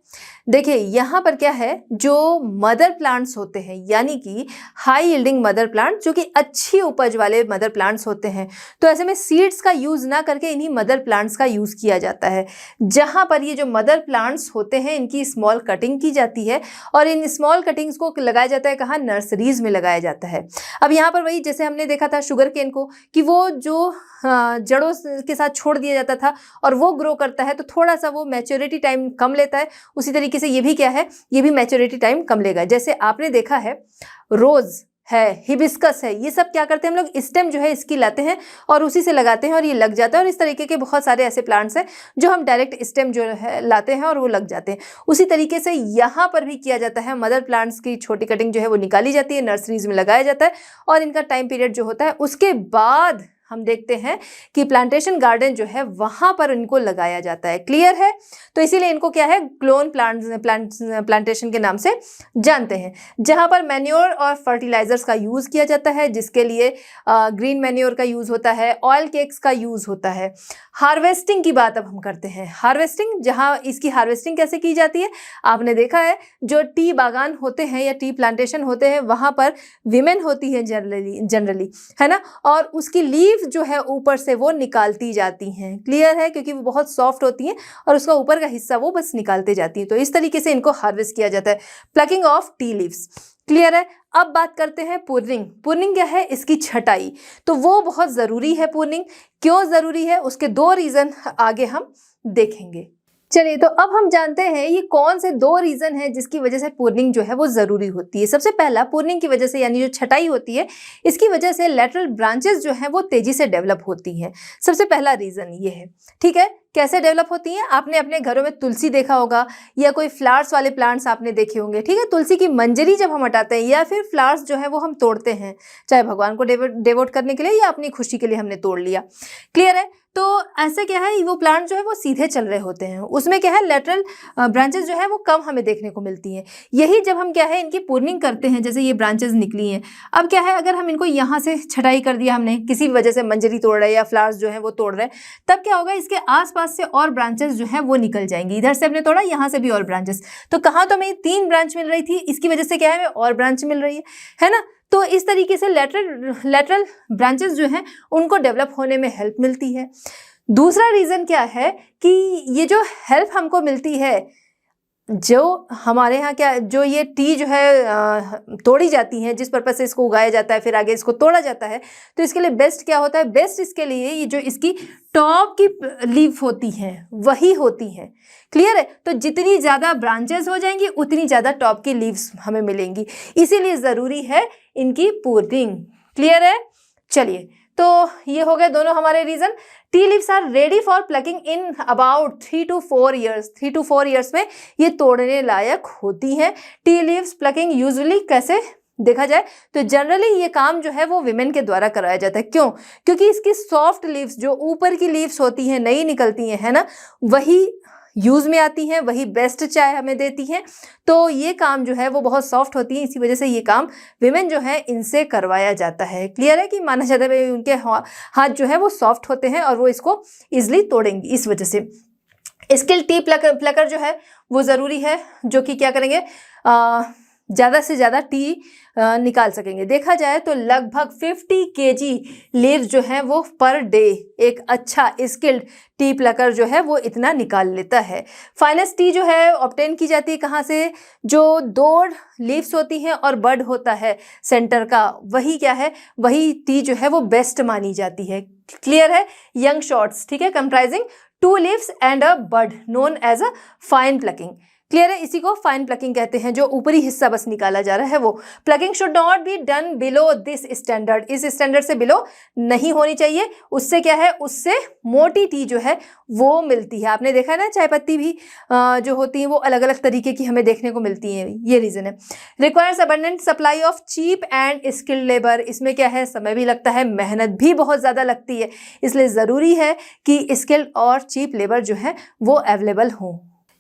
देखिए यहाँ पर क्या है, जो मदर प्लांट्स होते हैं यानी कि हाई यील्डिंग मदर प्लांट, जो कि अच्छी उपज वाले मदर प्लांट्स होते हैं, तो ऐसे में सीड्स का यूज़ ना करके इन्हीं मदर प्लांट्स का यूज़ किया जाता है। जहाँ पर ये जो मदर प्लांट्स होते हैं इनकी स्मॉल कटिंग की जाती है और इन स्मॉल कटिंग्स को लगाया जाता है कहाँ, नर्सरीज में लगाया जाता है। अब यहाँ पर वही जैसे हमने देखा था शुगर केन को कि वो जो जड़ों के साथ छोड़ दिया जाता था और वो ग्रो करता है तो थोड़ा सा वो मैच्योरिटी टाइम कम लेता है, उसी तरीके से ये भी क्या है, ये भी मैच्योरिटी टाइम कम लेगा। जैसे आपने देखा है रोज है, हिबिस्कस है, ये सब क्या करते हैं हम लोग, स्टेम जो है इसकी लाते हैं और उसी से लगाते हैं और ये लग जाता है। और इस तरीके के बहुत सारे ऐसे प्लांट्स हैं जो हम डायरेक्ट स्टेम जो है लाते हैं और वो लग जाते हैं। उसी तरीके से यहाँ पर भी किया जाता है, मदर प्लांट्स की छोटी कटिंग जो है वो निकाली जाती है, नर्सरीज में लगाया जाता है और इनका टाइम पीरियड जो होता है उसके बाद हम देखते हैं कि प्लांटेशन गार्डन जो है वहां पर इनको लगाया जाता है, क्लियर है। तो इसीलिए इनको क्या है, क्लोन प्लांटेशन के नाम से जानते हैं, जहां पर मैन्योर और फर्टिलाइजर्स का यूज किया जाता है, जिसके लिए ग्रीन मैन्योर का यूज होता है, ऑयल केक्स का यूज होता है। हार्वेस्टिंग की बात अब हम करते हैं। हार्वेस्टिंग, जहां इसकी हार्वेस्टिंग कैसे की जाती है, आपने देखा है जो टी बागान होते हैं या टी प्लांटेशन होते हैं वहां पर विमेन होती है जनरली, है ना, और उसकी लीव जो है ऊपर से वो निकालती जाती हैं, क्लियर है, क्योंकि वो बहुत सॉफ्ट होती हैं और उसका ऊपर का हिस्सा वो बस निकालते जाती हैं। तो इस तरीके से इनको हार्वेस्ट किया जाता है, plucking of tea leaves, clear है। अब बात करते हैं प्रूनिंग। प्रूनिंग क्या है, इसकी छटाई, तो वो बहुत ज़रूरी है। प्रूनिंग क्यों ज़रूरी है, उसके 2 रीज़न आगे हम देखेंगे। चलिए तो अब हम जानते हैं ये कौन से 2 रीज़न हैं जिसकी वजह से प्रूनिंग जो है वो ज़रूरी होती है। सबसे पहला, प्रूनिंग की वजह से यानी जो छटाई होती है इसकी वजह से लेटरल ब्रांचेस जो हैं वो तेज़ी से डेवलप होती हैं। सबसे पहला रीज़न ये है, ठीक है। कैसे डेवलप होती हैं? आपने अपने घरों में तुलसी देखा होगा या कोई फ्लावर्स वाले प्लांट्स आपने देखे होंगे, ठीक है। तुलसी की मंजरी जब हम हटाते हैं या फिर फ्लावर्स जो है वो हम तोड़ते हैं, चाहे भगवान को डेवोट करने के लिए या अपनी खुशी के लिए हमने तोड़ लिया, क्लियर है। तो ऐसे क्या है, वो प्लांट जो है वो सीधे चल रहे होते हैं, उसमें क्या है लेटरल ब्रांचेस जो है वो कम हमें देखने को मिलती हैं। यही जब हम क्या है इनकी प्रूनिंग करते हैं, जैसे ये ब्रांचेस निकली हैं, अब क्या है अगर हम इनको यहाँ से छटाई कर दिया हमने, किसी भी वजह से मंजरी तोड़ रहे हैं या फ्लावर्स जो है वो तोड़ रहे हैं, तब क्या होगा इसके आसपास से और ब्रांचेस जो है वो निकल जाएंगी। इधर से हमने तोड़ा, यहाँ से भी और ब्रांचेस, तो कहाँ तो हमें 3 ब्रांच मिल रही थी, इसकी वजह से क्या है हमें और ब्रांच मिल रही है ना। तो इस तरीके से लेटरल ब्रांचेस जो हैं उनको डेवलप होने में हेल्प मिलती है। दूसरा रीज़न क्या है कि ये जो हेल्प हमको मिलती है, जो हमारे यहाँ क्या, जो ये टी जो है तोड़ी जाती है, जिस पर्पज से इसको उगाया जाता है, फिर आगे इसको तोड़ा जाता है, तो इसके लिए बेस्ट क्या होता है, बेस्ट इसके लिए ये जो इसकी टॉप की लीफ होती हैं वही होती हैं, क्लियर है। तो जितनी ज़्यादा ब्रांचेस हो जाएंगी उतनी ज़्यादा टॉप की लीव्स हमें मिलेंगी, इसीलिए ज़रूरी है इनकी प्रूनिंग, क्लियर है। चलिए, तो ये हो गए दोनों हमारे reason. Tea leaves are ready for plucking in about 3 to 4 years. 3 to 4 years में ये तोड़ने लायक होती हैं। टी लीव्स प्लकिंग यूजुअली कैसे देखा जाए तो जनरली ये काम जो है वो विमेन के द्वारा कराया जाता है। क्यों? क्योंकि इसकी सॉफ्ट लीव्स, जो ऊपर की लीव्स होती हैं, नई निकलती हैं, है ना, वही यूज़ में आती हैं, वही बेस्ट चाय हमें देती हैं। तो ये काम जो है वो बहुत सॉफ्ट होती है, इसी वजह से ये काम विमेन जो है इनसे करवाया जाता है। क्लियर है कि माना जाता है उनके हाथ जो है वो सॉफ्ट होते हैं और वो इसको ईजिली तोड़ेंगी, इस वजह से। स्किल टी प्लकर जो है वो ज़रूरी है, जो कि क्या करेंगे, ज़्यादा से ज़्यादा टी निकाल सकेंगे। देखा जाए तो लगभग 50 kg लीव्स जो हैं वो पर डे एक अच्छा स्किल्ड टी प्लकर जो है वो इतना निकाल लेता है। फाइनेस्ट टी जो है ऑब्टेन की जाती है कहाँ से, जो 2 लीव्स होती हैं और बड होता है सेंटर का, वही क्या है, वही टी जो है वो बेस्ट मानी जाती है, क्लियर है। यंग शॉट्स, ठीक है, comprising 2 leaves and a bud known as a fine plucking, clear है। इसी को फाइन प्लकिंग कहते हैं, जो ऊपरी हिस्सा बस निकाला जा रहा है वो। Plucking should not be done below this standard, इस स्टैंडर्ड से बिलो नहीं होनी चाहिए, उससे क्या है, उससे मोटी टी जो है वो मिलती है। आपने देखा है ना, चाय पत्ती भी जो होती है वो अलग अलग तरीके की हमें देखने को मिलती है, ये रीज़न है। Requires abundant supply of cheap and skilled labour, इसमें क्या है, समय भी लगता है, मेहनत भी बहुत ज़्यादा लगती है, इसलिए ज़रूरी है कि स्किल्ड और चीप लेबर जो है वो अवेलेबल हो।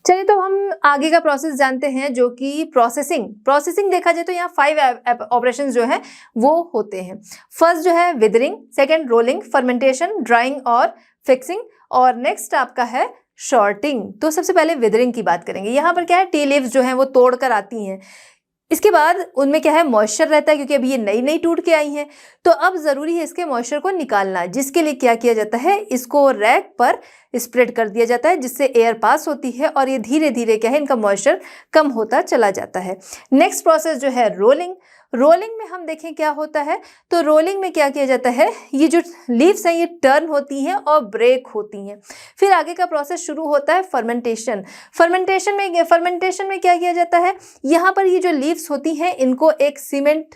चलिए, तो हम आगे का प्रोसेस जानते हैं, जो कि प्रोसेसिंग देखा जाए तो यहाँ 5 ऑपरेशंस जो है वो होते हैं। फर्स्ट जो है withering, second rolling, fermentation, drawing और फिक्सिंग, और नेक्स्ट आपका है शॉर्टिंग। तो सबसे पहले विदरिंग की बात करेंगे। यहाँ पर क्या है, टी लीव्स जो हैं वो तोड़ कर आती हैं, इसके बाद उनमें क्या है, मॉइस्चर रहता है, क्योंकि अभी ये नई नई टूट के आई हैं, तो अब ज़रूरी है इसके मॉइस्चर को निकालना, जिसके लिए क्या किया जाता है, इसको रैक पर स्प्रेड कर दिया जाता है, जिससे एयर पास होती है और ये धीरे धीरे क्या है, इनका मॉइस्चर कम होता चला जाता है। नेक्स्ट प्रोसेस जो है रोलिंग में हम देखें क्या होता है, तो रोलिंग में क्या किया जाता है, ये जो लीव्स हैं ये टर्न होती हैं और ब्रेक होती हैं। फिर आगे का प्रोसेस शुरू होता है फर्मेंटेशन में क्या किया जाता है, यहाँ पर ये जो लीव्स होती हैं इनको एक सीमेंट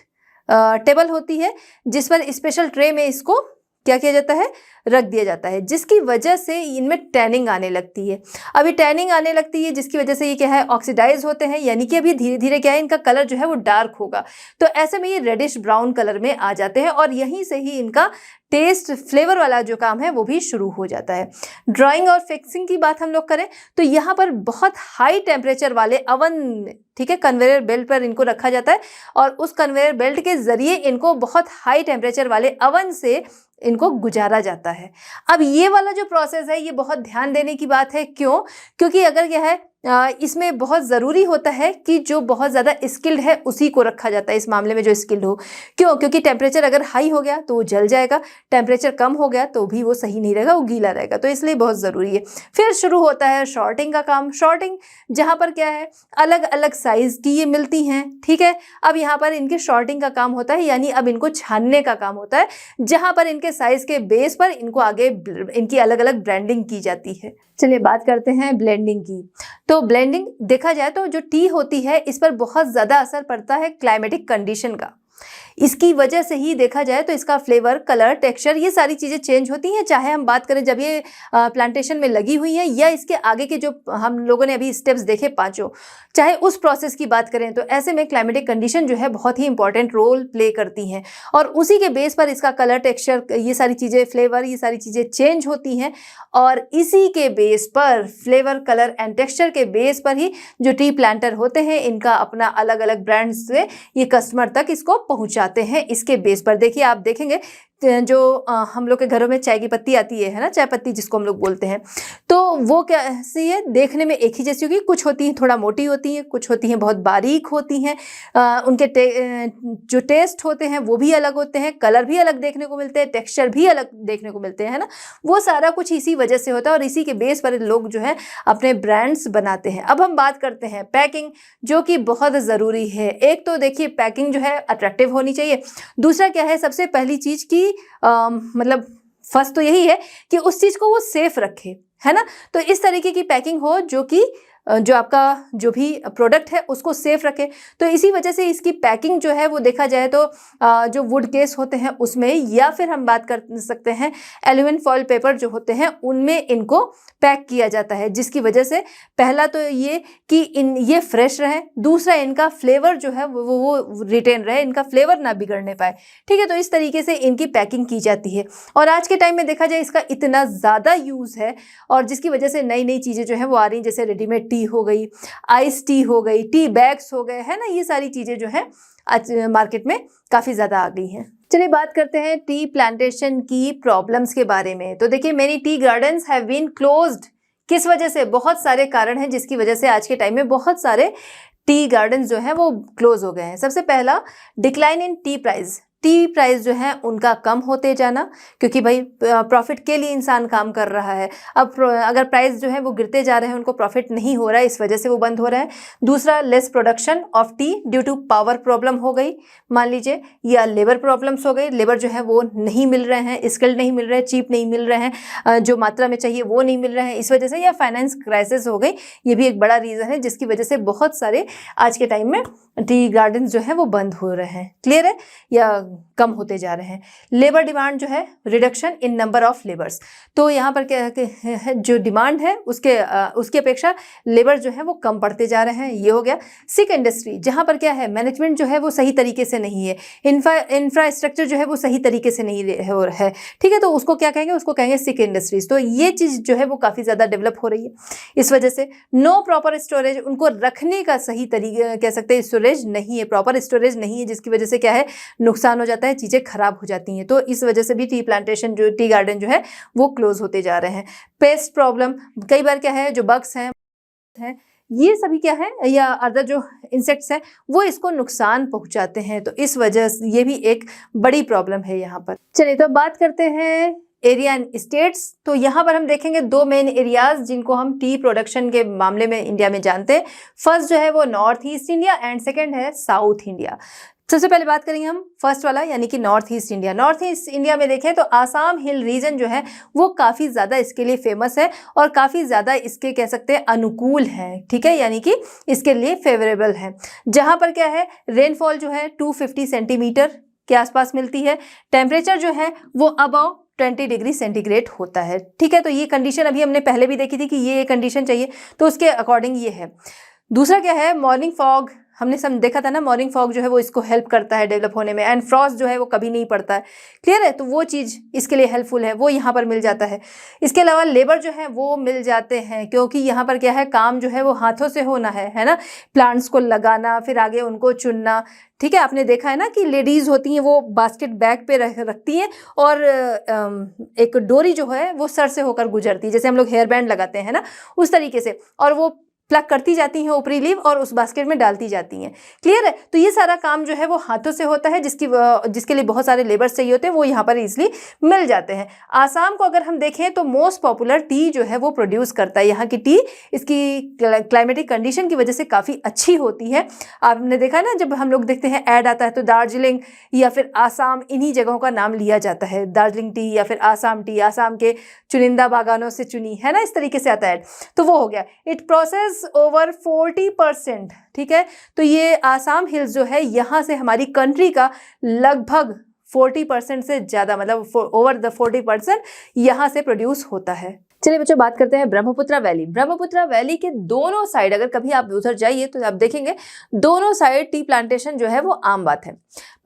टेबल होती है, जिस पर स्पेशल ट्रे में इसको क्या किया जाता है, रख दिया जाता है, जिसकी वजह से इनमें टैनिंग आने लगती है। अभी टैनिंग आने लगती है जिसकी वजह से ये क्या है, ऑक्सीडाइज होते हैं, यानी कि अभी धीरे धीरे क्या है, इनका कलर जो है वो डार्क होगा, तो ऐसे में ये रेडिश ब्राउन कलर में आ जाते हैं और यहीं से ही इनका टेस्ट फ्लेवर वाला जो काम है वो भी शुरू हो जाता है। ड्राइंग और फिक्सिंग की बात हम लोग करें तो यहाँ पर बहुत हाई टेम्परेचर वाले अवन, ठीक है, कन्वेयर बेल्ट पर इनको रखा जाता है और उस कन्वेयर बेल्ट के जरिए इनको बहुत हाई टेम्परेचर वाले अवन से इनको गुजारा जाता है। अब ये वाला जो प्रोसेस है ये बहुत ध्यान देने की बात है। क्यों? क्योंकि अगर क्या है, इसमें बहुत ज़रूरी होता है कि जो बहुत ज़्यादा स्किल्ड है उसी को रखा जाता है, इस मामले में जो स्किल्ड हो। क्यों? क्योंकि टेम्परेचर अगर हाई हो गया तो वो जल जाएगा, टेम्परेचर कम हो गया तो भी वो सही नहीं रहेगा, वो गीला रहेगा, तो इसलिए बहुत ज़रूरी है। फिर शुरू होता है शॉर्टिंग का काम। शॉर्टिंग जहाँ पर क्या है, अलग अलग साइज़ की ये मिलती हैं, ठीक है। अब यहाँ पर इनके शॉर्टिंग का काम होता है, यानी अब इनको छानने का काम होता है, जहाँ पर इनके साइज़ के बेस पर इनको आगे इनकी अलग अलग ब्रांडिंग की जाती है। चलिए बात करते हैं ब्लेंडिंग की। तो ब्लेंडिंग देखा जाए तो जो टी होती है इस पर बहुत ज़्यादा असर पड़ता है क्लाइमेटिक कंडीशन का। इसकी वजह से ही देखा जाए तो इसका फ्लेवर, कलर, टेक्सचर ये सारी चीज़ें चेंज होती हैं, चाहे हम बात करें जब ये प्लांटेशन में लगी हुई है या इसके आगे के जो हम लोगों ने अभी स्टेप्स देखे पांचों, चाहे उस प्रोसेस की बात करें। तो ऐसे में क्लाइमेटिक कंडीशन जो है बहुत ही इंपॉर्टेंट रोल प्ले करती हैं और उसी के बेस पर इसका कलर, टेक्सचर, ये सारी चीज़ें, फ्लेवर, ये सारी चीज़ें चेंज होती हैं और इसी के बेस पर, फ्लेवर, कलर एंड टेक्सचर के बेस पर ही जो टी प्लांटर होते हैं इनका अपना अलग अलग ब्रांड्स से ये कस्टमर तक इसको पहुंचाते हैं। इसके बेस पर देखिए, आप देखेंगे जो हम लोग के घरों में चाय की पत्ती आती है ना, चाय पत्ती जिसको हम लोग बोलते हैं, तो वो कैसी है, देखने में एक ही जैसी होगी। कुछ होती हैं थोड़ा मोटी होती हैं, कुछ होती हैं बहुत बारीक होती हैं, उनके जो टेस्ट होते हैं वो भी अलग होते हैं, कलर भी अलग देखने को मिलते हैं, टेक्सचर भी अलग देखने को मिलते हैं, है ना। वो सारा कुछ इसी वजह से होता है और इसी के बेस पर लोग जो है अपने ब्रांड्स बनाते हैं। अब हम बात करते हैं पैकिंग, जो कि बहुत ज़रूरी है। एक तो देखिए पैकिंग जो है अट्रैक्टिव होनी चाहिए, दूसरा क्या है, सबसे पहली चीज़ की मतलब फर्स्ट तो यही है कि उस चीज़ को वो सेफ रखे, है ना। तो इस तरीके की पैकिंग हो जो कि जो आपका जो भी प्रोडक्ट है उसको सेफ रखे। तो इसी वजह से इसकी पैकिंग जो है वो देखा जाए तो जो वुड केस होते हैं उसमें, या फिर हम बात कर सकते हैं एल्यूमिनियम फॉइल पेपर जो होते हैं उनमें इनको पैक किया जाता है, जिसकी वजह से पहला तो ये कि ये फ्रेश रहे, दूसरा इनका फ्लेवर जो है वो रिटेन रहे, इनका फ्लेवर ना बिगड़ने पाए, ठीक है। तो इस तरीके से इनकी पैकिंग की जाती है और आज के टाइम में देखा जाए इसका इतना ज़्यादा यूज़ है और जिसकी वजह से नई नई चीज़ें जो है वो आ रही हैं, जैसे रेडीमेड टी हो गई, आइस टी हो गई, टी बैग्स हो गए, है ना। ये सारी चीज़ें जो है आज मार्केट में काफ़ी ज़्यादा आ गई हैं। चलिए बात करते हैं टी प्लांटेशन की प्रॉब्लम्स के बारे में। तो देखिए, many tea gardens have been closed. किस वजह से? बहुत सारे कारण हैं जिसकी वजह से आज के टाइम में बहुत सारे टी गार्डन्स जो हैं वो क्लोज हो गए हैं। सबसे पहला, decline in T price. T price जो है उनका कम होते जाना, क्योंकि भाई प्रॉफिट के लिए इंसान काम कर रहा है। अब अगर प्राइस जो है वो गिरते जा रहे हैं, उनको प्रॉफिट नहीं हो रहा है, इस वजह से वो बंद हो रहा है। दूसरा, less production of tea due to power problem हो गई मान लीजिए, या लेबर प्रॉब्लम्स हो गई, लेबर जो है वो नहीं मिल रहे हैं, स्किल्ड नहीं मिल रहे हैं, चीप नहीं मिल रहे हैं, जो मात्रा में चाहिए वो नहीं मिल रहे हैं, इस वजह से। या फाइनेंस क्राइसिस हो गई, ये भी एक बड़ा रीज़न है जिसकी वजह से बहुत सारे आज के टाइम में टी गार्डन जो है वो बंद हो रहे हैं। क्लियर है? या कम होते जा रहे हैं। लेबर डिमांड जो है, reduction in number of labours. तो यहाँ पर क्या है, जो डिमांड है उसकी अपेक्षा लेबर जो है वो कम पड़ते जा रहे हैं, ये हो गया। सिक इंडस्ट्री, जहाँ पर क्या है, मैनेजमेंट जो है वो सही तरीके से नहीं है, इंफ्रास्ट्रक्चर जो है वो सही तरीके से नहीं हो रहा है, ठीक है। तो उसको क्या कहेंगे? उसको कहेंगे सिक इंडस्ट्रीज। तो ये चीज़ जो है वो काफ़ी ज़्यादा डेवलप हो रही है इस वजह से। नो प्रॉपर स्टोरेज, उनको रखने का सही तरीका कह सकते हैं, स्टोरेज नहीं है, प्रॉपर स्टोरेज नहीं है, जिसकी वजह से क्या है, नुकसान हो जाता है, चीज़ें खराब हो जाती हैं। तो इस वजह से भी टी प्लांटेशन जो टी गार्डन जो है वो क्लोज होते जा रहे हैं। पेस्ट प्रॉब्लम, कई बार क्या है, जो बग्स हैं ये सभी क्या है, या अदर जो इंसेक्ट्स हैं वो इसको नुकसान पहुंचाते हैं। तो इस वजह से ये भी एक बड़ी प्रॉब्लम है यहाँ पर। चलिए तो बात करते हैं एरिया एंड स्टेट्स। तो यहाँ पर हम देखेंगे दो मेन एरियाज जिनको हम टी प्रोडक्शन के मामले में इंडिया में जानते हैं। फर्स्ट जो है वो north east India and second है साउथ इंडिया। सबसे पहले बात करेंगे हम फर्स्ट वाला, यानी कि north east India. North east India में देखें तो आसाम हिल रीजन जो है वो काफ़ी ज़्यादा इसके लिए फेमस है और काफ़ी ज़्यादा इसके कह सकते हैं अनुकूल है, ठीक है, यानी कि इसके लिए फेवरेबल है। जहाँ पर क्या है, रेनफॉल जो है 250 सेंटीमीटर के आसपास मिलती है। टेम्परेचर जो है वो अबाउ 20 डिग्री सेंटीग्रेड होता है, ठीक है। तो ये कंडीशन अभी हमने पहले भी देखी थी कि ये कंडीशन चाहिए, तो उसके अकॉर्डिंग ये है। दूसरा क्या है, मॉर्निंग फॉग, हमने देखा था ना, मॉर्निंग फॉग जो है वो इसको हेल्प करता है डेवलप होने में। एंड फ्रॉस्ट जो है वो कभी नहीं पड़ता है, क्लियर है। तो वो चीज़ इसके लिए हेल्पफुल है, वो यहाँ पर मिल जाता है। इसके अलावा लेबर जो है वो मिल जाते हैं, क्योंकि यहाँ पर क्या है, काम जो है वो हाथों से होना है ना। प्लांट्स को लगाना, फिर आगे उनको चुनना, ठीक है। आपने देखा है ना कि लेडीज़ होती हैं वो बास्केट बैग पे रखती हैं और एक डोरी जो है वो सर से होकर गुजरती है, जैसे हम लोग हेयर बैंड लगाते हैं ना, उस तरीके से, और वो प्लग करती जाती हैं ऊपरी लीव और उस बास्केट में डालती जाती हैं, क्लियर है। तो ये सारा काम जो है वो हाथों से होता है, जिसके लिए बहुत सारे लेबर्स चाहिए होते हैं, वो यहाँ पर इजीली मिल जाते हैं। आसाम को अगर हम देखें तो मोस्ट पॉपुलर टी जो है वो प्रोड्यूस करता है। यहाँ की टी इसकी क्लाइमेटिक कंडीशन की वजह से काफ़ी अच्छी होती है। आपने देखा ना, जब हम लोग देखते हैं ऐड आता है तो दार्जिलिंग या फिर आसाम, इन्हीं जगहों का नाम लिया जाता है, दार्जिलिंग टी या फिर आसाम टी, आसाम के चुनिंदा बागानों से चुनी, है ना, इस तरीके से आता है। तो वो हो गया। इट प्रोसेस ओवर 40%, ठीक है। तो ये आसाम हिल्स जो है यहाँ से हमारी कंट्री का लगभग 40% से ज़्यादा, मतलब ओवर द 40% यहाँ से प्रोड्यूस होता है। चलिए बच्चों, बात करते हैं ब्रह्मपुत्रा वैली। ब्रह्मपुत्रा वैली के दोनों साइड अगर कभी आप उधर जाइए तो आप देखेंगे दोनों साइड टी प्लांटेशन जो है वो आम बात है,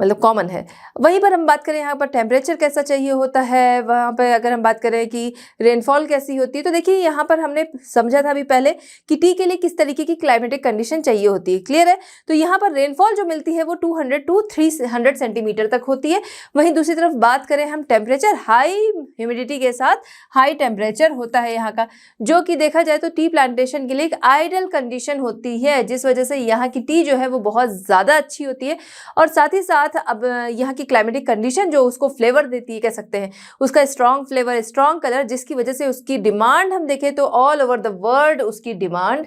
मतलब कॉमन है। वहीं पर हम बात करें यहाँ पर टेम्परेचर कैसा चाहिए होता है, वहाँ पर अगर हम बात करें कि रेनफॉल कैसी होती है, तो देखिए यहाँ पर हमने समझा था अभी पहले कि टी के लिए किस तरीके की क्लाइमेटिक कंडीशन चाहिए होती है, क्लियर है। तो यहाँ पर रेनफॉल जो मिलती है वो 200 to 300 सेंटीमीटर तक होती है। वहीं दूसरी तरफ बात करें हम टेम्परेचर, हाई ह्यूमिडिटी के साथ हाई टेम्परेचर होता है यहाँ का, जो कि देखा जाए तो टी प्लांटेशन के लिए एक आइडियल कंडीशन होती है, जिस वजह से यहाँ की टी जो है वो बहुत ज़्यादा अच्छी होती है। और साथ ही साथ अब यहाँ की क्लाइमेटिक कंडीशन जो उसको फ्लेवर देती है, कह सकते हैं उसका स्ट्रॉन्ग फ्लेवर, स्ट्रॉन्ग कलर, जिसकी वजह से उसकी डिमांड हम देखें तो ऑल ओवर द वर्ल्ड उसकी डिमांड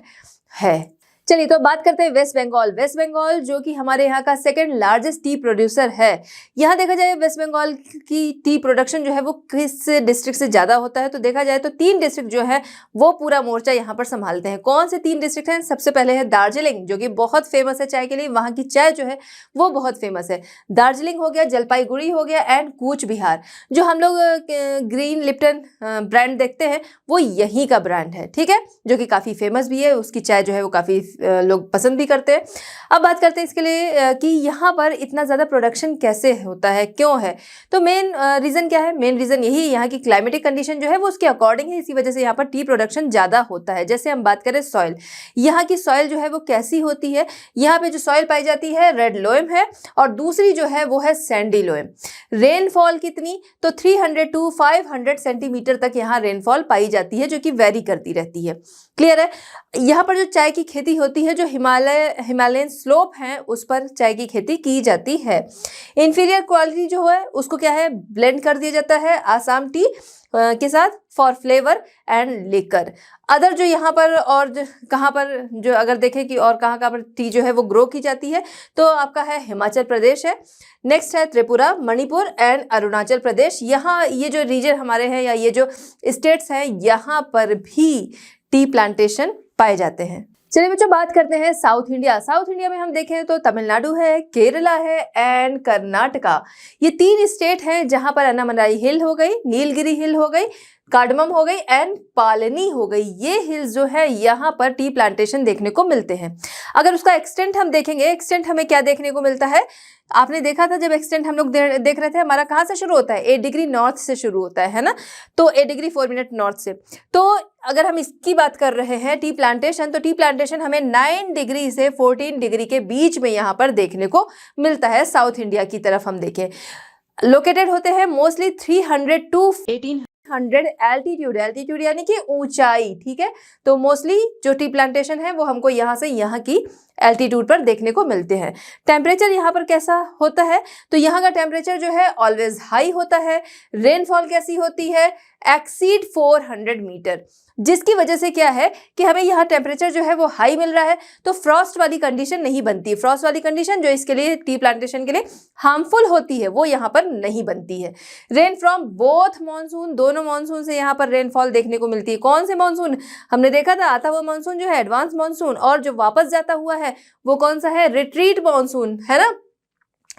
है। चलिए तो बात करते हैं वेस्ट बंगाल। वेस्ट बंगाल जो कि हमारे यहाँ का सेकंड लार्जेस्ट टी प्रोड्यूसर है। यहाँ देखा जाए वेस्ट बंगाल की टी प्रोडक्शन जो है वो किस डिस्ट्रिक्ट से ज़्यादा होता है, तो देखा जाए तो 3 डिस्ट्रिक्ट जो है वो पूरा मोर्चा यहाँ पर संभालते हैं। कौन से 3 डिस्ट्रिक्ट हैं? सबसे पहले है दार्जिलिंग, जो कि बहुत फेमस है चाय के लिए, वहाँ की चाय जो है वो बहुत फेमस है। दार्जिलिंग हो गया, जलपाईगुड़ी हो गया एंड कूच बिहार। जो हम लोग ग्रीन लिप्टन ब्रांड देखते हैं वो यहीं का ब्रांड है, ठीक है, जो कि काफ़ी फेमस भी है, उसकी चाय जो है वो काफ़ी लोग पसंद भी करते हैं। अब बात करते हैं इसके लिए कि यहाँ पर इतना ज़्यादा प्रोडक्शन कैसे होता है, क्यों है। तो मेन रीज़न क्या है? मेन रीज़न यही है, यहाँ की क्लाइमेटिक कंडीशन जो है वो उसके अकॉर्डिंग है, इसी वजह से यहाँ पर टी प्रोडक्शन ज़्यादा होता है। जैसे हम बात करें सॉइल, यहाँ की सॉइल जो है वो कैसी होती है, यहाँ पे जो सॉइल पाई जाती है रेड लोएम है और दूसरी जो है वो है सैंडी लोएम। रेनफॉल कितनी? तो 300 to 500 सेंटीमीटर तक यहाँ रेनफॉल पाई जाती है, जो कि वेरी करती रहती है, क्लियर है। यहाँ पर जो चाय की खेती होती है, जो हिमालयन स्लोप हैं उस पर चाय की खेती की जाती है। इंफीरियर क्वालिटी जो है उसको क्या है, ब्लेंड कर दिया जाता है आसाम टी के साथ for flavour and liquor. Other जो यहाँ पर और कहाँ पर जो अगर देखें कि और कहाँ पर टी जो है वो ग्रो की जाती है, तो आपका है हिमाचल प्रदेश है, नेक्स्ट है त्रिपुरा, मणिपुर एंड अरुणाचल प्रदेश। यहाँ ये जो रीजन हमारे हैं या ये जो स्टेट्स हैं, यहाँ पर भी टी प्लांटेशन पाए जाते हैं। चलिए बच्चों, बात करते हैं साउथ इंडिया। साउथ इंडिया में हम देखें तो तमिलनाडु है, केरला है एंड कर्नाटका। ये 3 स्टेट हैं जहां पर अन्नामलाई हिल हो गई, नीलगिरी हिल हो गई, कार्डमम हो गई एंड पालनी हो गई। ये हिल्स जो है यहाँ पर टी प्लांटेशन देखने को मिलते हैं। अगर उसका एक्सटेंट हम देखेंगे, एक्सटेंट हमें क्या देखने को मिलता है? आपने देखा था जब एक्सटेंट हम लोग देख रहे थे, हमारा कहाँ से शुरू होता है? 8 डिग्री नॉर्थ से शुरू होता है ना, तो 8 डिग्री 4 मिनट नॉर्थ से। तो अगर हम इसकी बात कर रहे हैं टी प्लांटेशन, तो टी प्लांटेशन हमें 9 डिग्री से 14 डिग्री के बीच में यहाँ पर देखने को मिलता है। साउथ इंडिया की तरफ हम देखें, लोकेटेड होते हैं मोस्टली 300 to 1800 एल्टीट्यूड यानी कि ऊंचाई, ठीक है। तो मोस्टली जो टी प्लांटेशन है वो हमको यहाँ से यहाँ की एल्टीट्यूड पर देखने को मिलते हैं। टेम्परेचर यहाँ पर कैसा होता है? तो यहाँ का टेम्परेचर जो है ऑलवेज हाई होता है। रेनफॉल कैसी होती है? एक्सीड 400 मीटर, जिसकी वजह से क्या है कि हमें यहाँ टेम्परेचर जो है वो हाई मिल रहा है, तो फ्रॉस्ट वाली कंडीशन नहीं बनती। फ्रॉस्ट वाली कंडीशन जो इसके लिए टी प्लांटेशन के लिए हार्मफुल होती है वो यहाँ पर नहीं बनती है। रेन फ्रॉम बोथ मानसून, दोनों मानसून से यहाँ पर रेनफॉल देखने को मिलती है। कौन से मानसून? हमने देखा था आता हुआ मानसून जो है एडवांस मानसून, और जो वापस जाता हुआ है वो कौन सा है? रिट्रीट मानसून, है ना।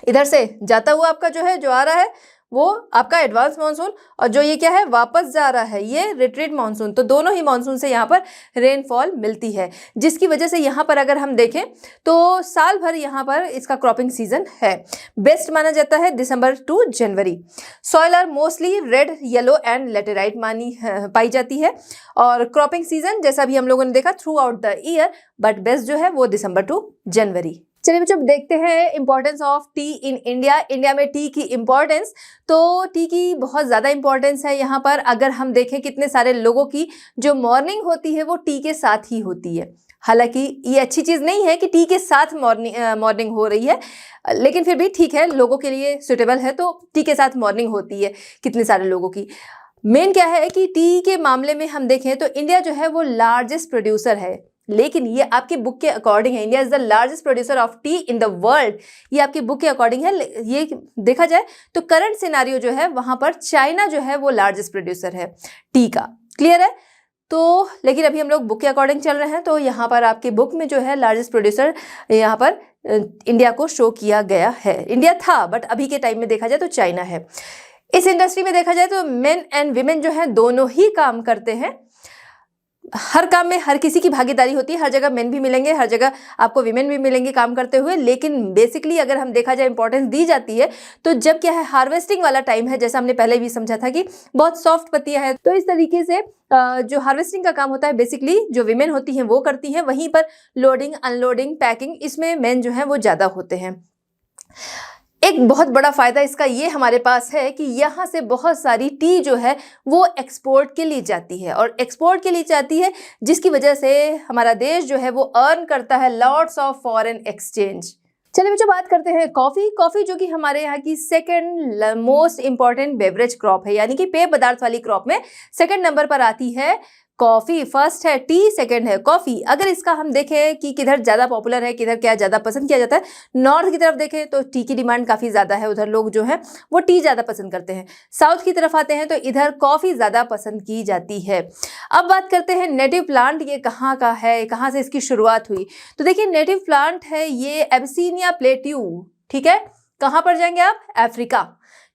इधर से जाता हुआ आपका जो है जो आ रहा है वो आपका एडवांस मानसून, और जो ये क्या है वापस जा रहा है ये रिट्रीट मानसून। तो दोनों ही मानसून से यहाँ पर रेनफॉल मिलती है, जिसकी वजह से यहाँ पर अगर हम देखें तो साल भर यहाँ पर इसका क्रॉपिंग सीजन है। बेस्ट माना जाता है December to January. Soil are mostly red, yellow and laterite मानी पाई जाती है, और क्रॉपिंग सीजन जैसा भी हम लोगों ने देखा through out the year, but best जो है वो दिसंबर टू जनवरी। चलिए बच्चों, देखते हैं importance of T in India. India में टी की इंपॉर्टेंस, तो टी की बहुत ज़्यादा इंपॉर्टेंस है यहाँ पर। अगर हम देखें कितने सारे लोगों की जो मॉर्निंग होती है वो टी के साथ ही होती है। हालांकि ये अच्छी चीज़ नहीं है कि टी के साथ मॉर्निंग हो रही है, लेकिन फिर भी ठीक है, लोगों के लिए सुटेबल है तो टी के साथ मॉर्निंग होती है कितने सारे लोगों की। मेन क्या है कि टी के मामले में हम देखें तो इंडिया जो है वो लार्जेस्ट प्रोड्यूसर है, लेकिन ये आपकी बुक के अकॉर्डिंग है। India is the largest producer of T in the world, ये आपकी बुक के अकॉर्डिंग है। ये देखा जाए तो करंट सिनारियो जो है वहां पर चाइना जो है वो लार्जेस्ट प्रोड्यूसर है टी का, क्लियर है। तो लेकिन अभी हम लोग बुक के अकॉर्डिंग चल रहे हैं, तो यहाँ पर आपकी बुक में जो है लार्जेस्ट प्रोड्यूसर यहाँ पर इंडिया को शो किया गया है। इंडिया था बट अभी के टाइम में देखा जाए तो चाइना है। इस इंडस्ट्री में देखा जाए तो मेन एंड विमेन जो है दोनों ही काम करते हैं। हर काम में हर किसी की भागीदारी होती है, हर जगह मेन भी मिलेंगे, हर जगह आपको विमेन भी मिलेंगे काम करते हुए, लेकिन बेसिकली अगर हम देखा जाए इंपॉर्टेंस दी जाती है तो जब क्या है हार्वेस्टिंग वाला टाइम है, जैसा हमने पहले भी समझा था कि बहुत सॉफ्ट पत्तियां हैं, तो इस तरीके से जो हार्वेस्टिंग का काम होता है बेसिकली जो विमेन होती हैं वो करती हैं। वहीं पर लोडिंग, अनलोडिंग, पैकिंग इसमें मेन जो है वो ज़्यादा होते हैं। एक बहुत बड़ा फायदा इसका ये हमारे पास है कि यहाँ से बहुत सारी टी जो है वो एक्सपोर्ट के लिए जाती है, और एक्सपोर्ट के लिए जाती है जिसकी वजह से हमारा देश जो है वो अर्न करता है लॉट्स ऑफ फॉरेन एक्सचेंज। चलिए बच्चों बात करते हैं कॉफ़ी। कॉफ़ी जो कि हमारे यहाँ की second most important beverage crop है, यानी कि पेय पदार्थ वाली क्रॉप में सेकंड नंबर पर आती है कॉफ़ी। फर्स्ट है टी, सेकंड है कॉफ़ी। अगर इसका हम देखें कि किधर ज़्यादा पॉपुलर है, किधर क्या ज़्यादा पसंद किया जाता है, नॉर्थ की तरफ देखें तो टी की डिमांड काफ़ी ज़्यादा है, उधर लोग जो है वो टी ज़्यादा पसंद करते हैं। साउथ की तरफ आते हैं तो इधर कॉफ़ी ज़्यादा पसंद की जाती है। अब बात करते हैं नेटिव प्लांट, ये कहाँ का है, कहाँ से इसकी शुरुआत हुई। तो देखिए नेटिव प्लांट है ये एब्सिनिया प्लेट्यू, ठीक है। कहाँ पर जाएंगे आप, अफ्रीका,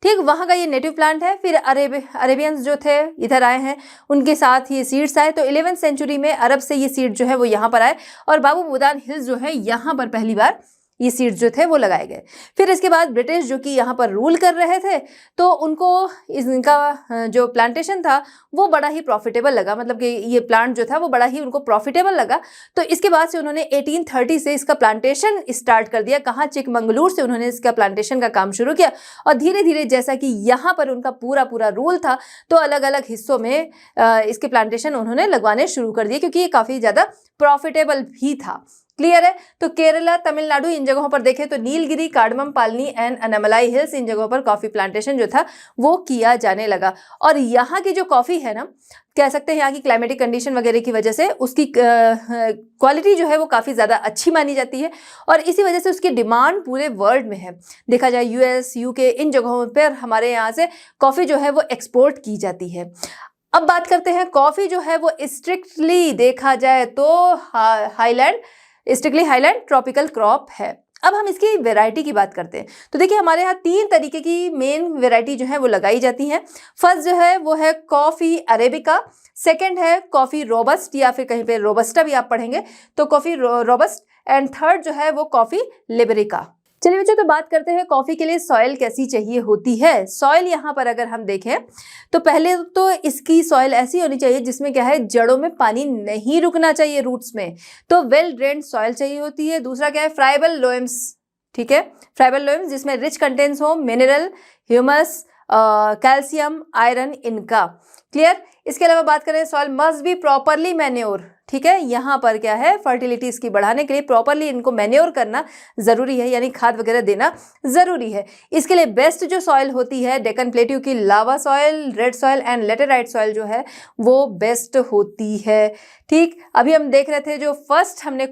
ठीक, वहाँ का ये नेटिव प्लांट है। फिर अरेबियंस जो थे इधर आए हैं, उनके साथ ये सीड्स आए, तो 11वीं सेंचुरी में अरब से ये सीड जो है वो यहाँ पर आए, और बाबू बुदान हिल्स जो है यहाँ पर पहली बार ये सीड्स जो थे वो लगाए गए। फिर इसके बाद ब्रिटिश जो कि यहाँ पर रूल कर रहे थे, तो उनको इनका जो प्लांटेशन था वो बड़ा ही प्रॉफिटेबल लगा, मतलब कि ये प्लांट जो था वो बड़ा ही उनको प्रॉफिटेबल लगा। तो इसके बाद से उन्होंने 1830 से इसका प्लांटेशन स्टार्ट कर दिया। कहाँ, चिकमंगलूर से उन्होंने इसका प्लांटेशन का काम शुरू किया, और धीरे धीरे जैसा कि यहाँ पर उनका पूरा पूरा रूल था तो अलग अलग हिस्सों में इसके प्लांटेशन उन्होंने लगवाने शुरू कर दिए, क्योंकि ये काफ़ी ज़्यादा प्रॉफिटेबल भी था। क्लियर है। तो केरला, तमिलनाडु इन जगहों पर देखें तो Nilgiri, cardamom, Palani and Anamalai hills इन जगहों पर कॉफ़ी प्लांटेशन जो था वो किया जाने लगा। और यहाँ की जो कॉफ़ी है ना, कह सकते हैं यहाँ की क्लाइमेटिक कंडीशन वगैरह की वजह से उसकी क्वालिटी जो है वो काफ़ी ज़्यादा अच्छी मानी जाती है, और इसी वजह से उसकी डिमांड पूरे वर्ल्ड में है। देखा जाए यूएस, यूके इन जगहों पर हमारे यहाँ से कॉफ़ी जो है वो एक्सपोर्ट की जाती है। अब बात करते हैं कॉफ़ी जो है वो स्ट्रिक्टली देखा जाए तो स्ट्रिक्टली हाईलैंड ट्रॉपिकल क्रॉप है। अब हम इसकी वैरायटी की बात करते हैं, तो देखिए हमारे यहाँ 3 तरीके की मेन वैरायटी जो है वो लगाई जाती हैं। फर्स्ट जो है वो है कॉफ़ी अरेबिका, सेकंड है कॉफ़ी रोबस्ट, या फिर कहीं पे रोबस्टा भी आप पढ़ेंगे तो कॉफ़ी रोबस्ट, एंड थर्ड जो है वो कॉफ़ी लिबरिका। चलिए बच्चों, तो बात करते हैं कॉफ़ी के लिए सॉइल कैसी चाहिए होती है। सॉइल यहाँ पर अगर हम देखें तो पहले तो इसकी सॉइल ऐसी होनी चाहिए जिसमें क्या है, जड़ों में पानी नहीं रुकना चाहिए, रूट्स में, तो वेल ड्रेन्ड सॉइल चाहिए होती है। दूसरा क्या है, फ्राइबल लोएम्स, ठीक है, फ्राइबल लोएम्स जिसमें रिच कंटेंट्स हो मिनरल, ह्यूमस, कैल्शियम, आयरन इनका। क्लियर। इसके अलावा बात करें, soil must be properly manure, ठीक है। यहाँ पर क्या है, फर्टिलिटी इसकी बढ़ाने के लिए प्रॉपरली इनको मैन्योर करना ज़रूरी है, यानी खाद वगैरह देना ज़रूरी है। इसके लिए बेस्ट जो सॉइल होती है डेक्कन प्लेट्यू की lava soil, red soil and laterite soil जो है वो बेस्ट होती है। ठीक, अभी हम देख रहे थे जो फर्स्ट हमने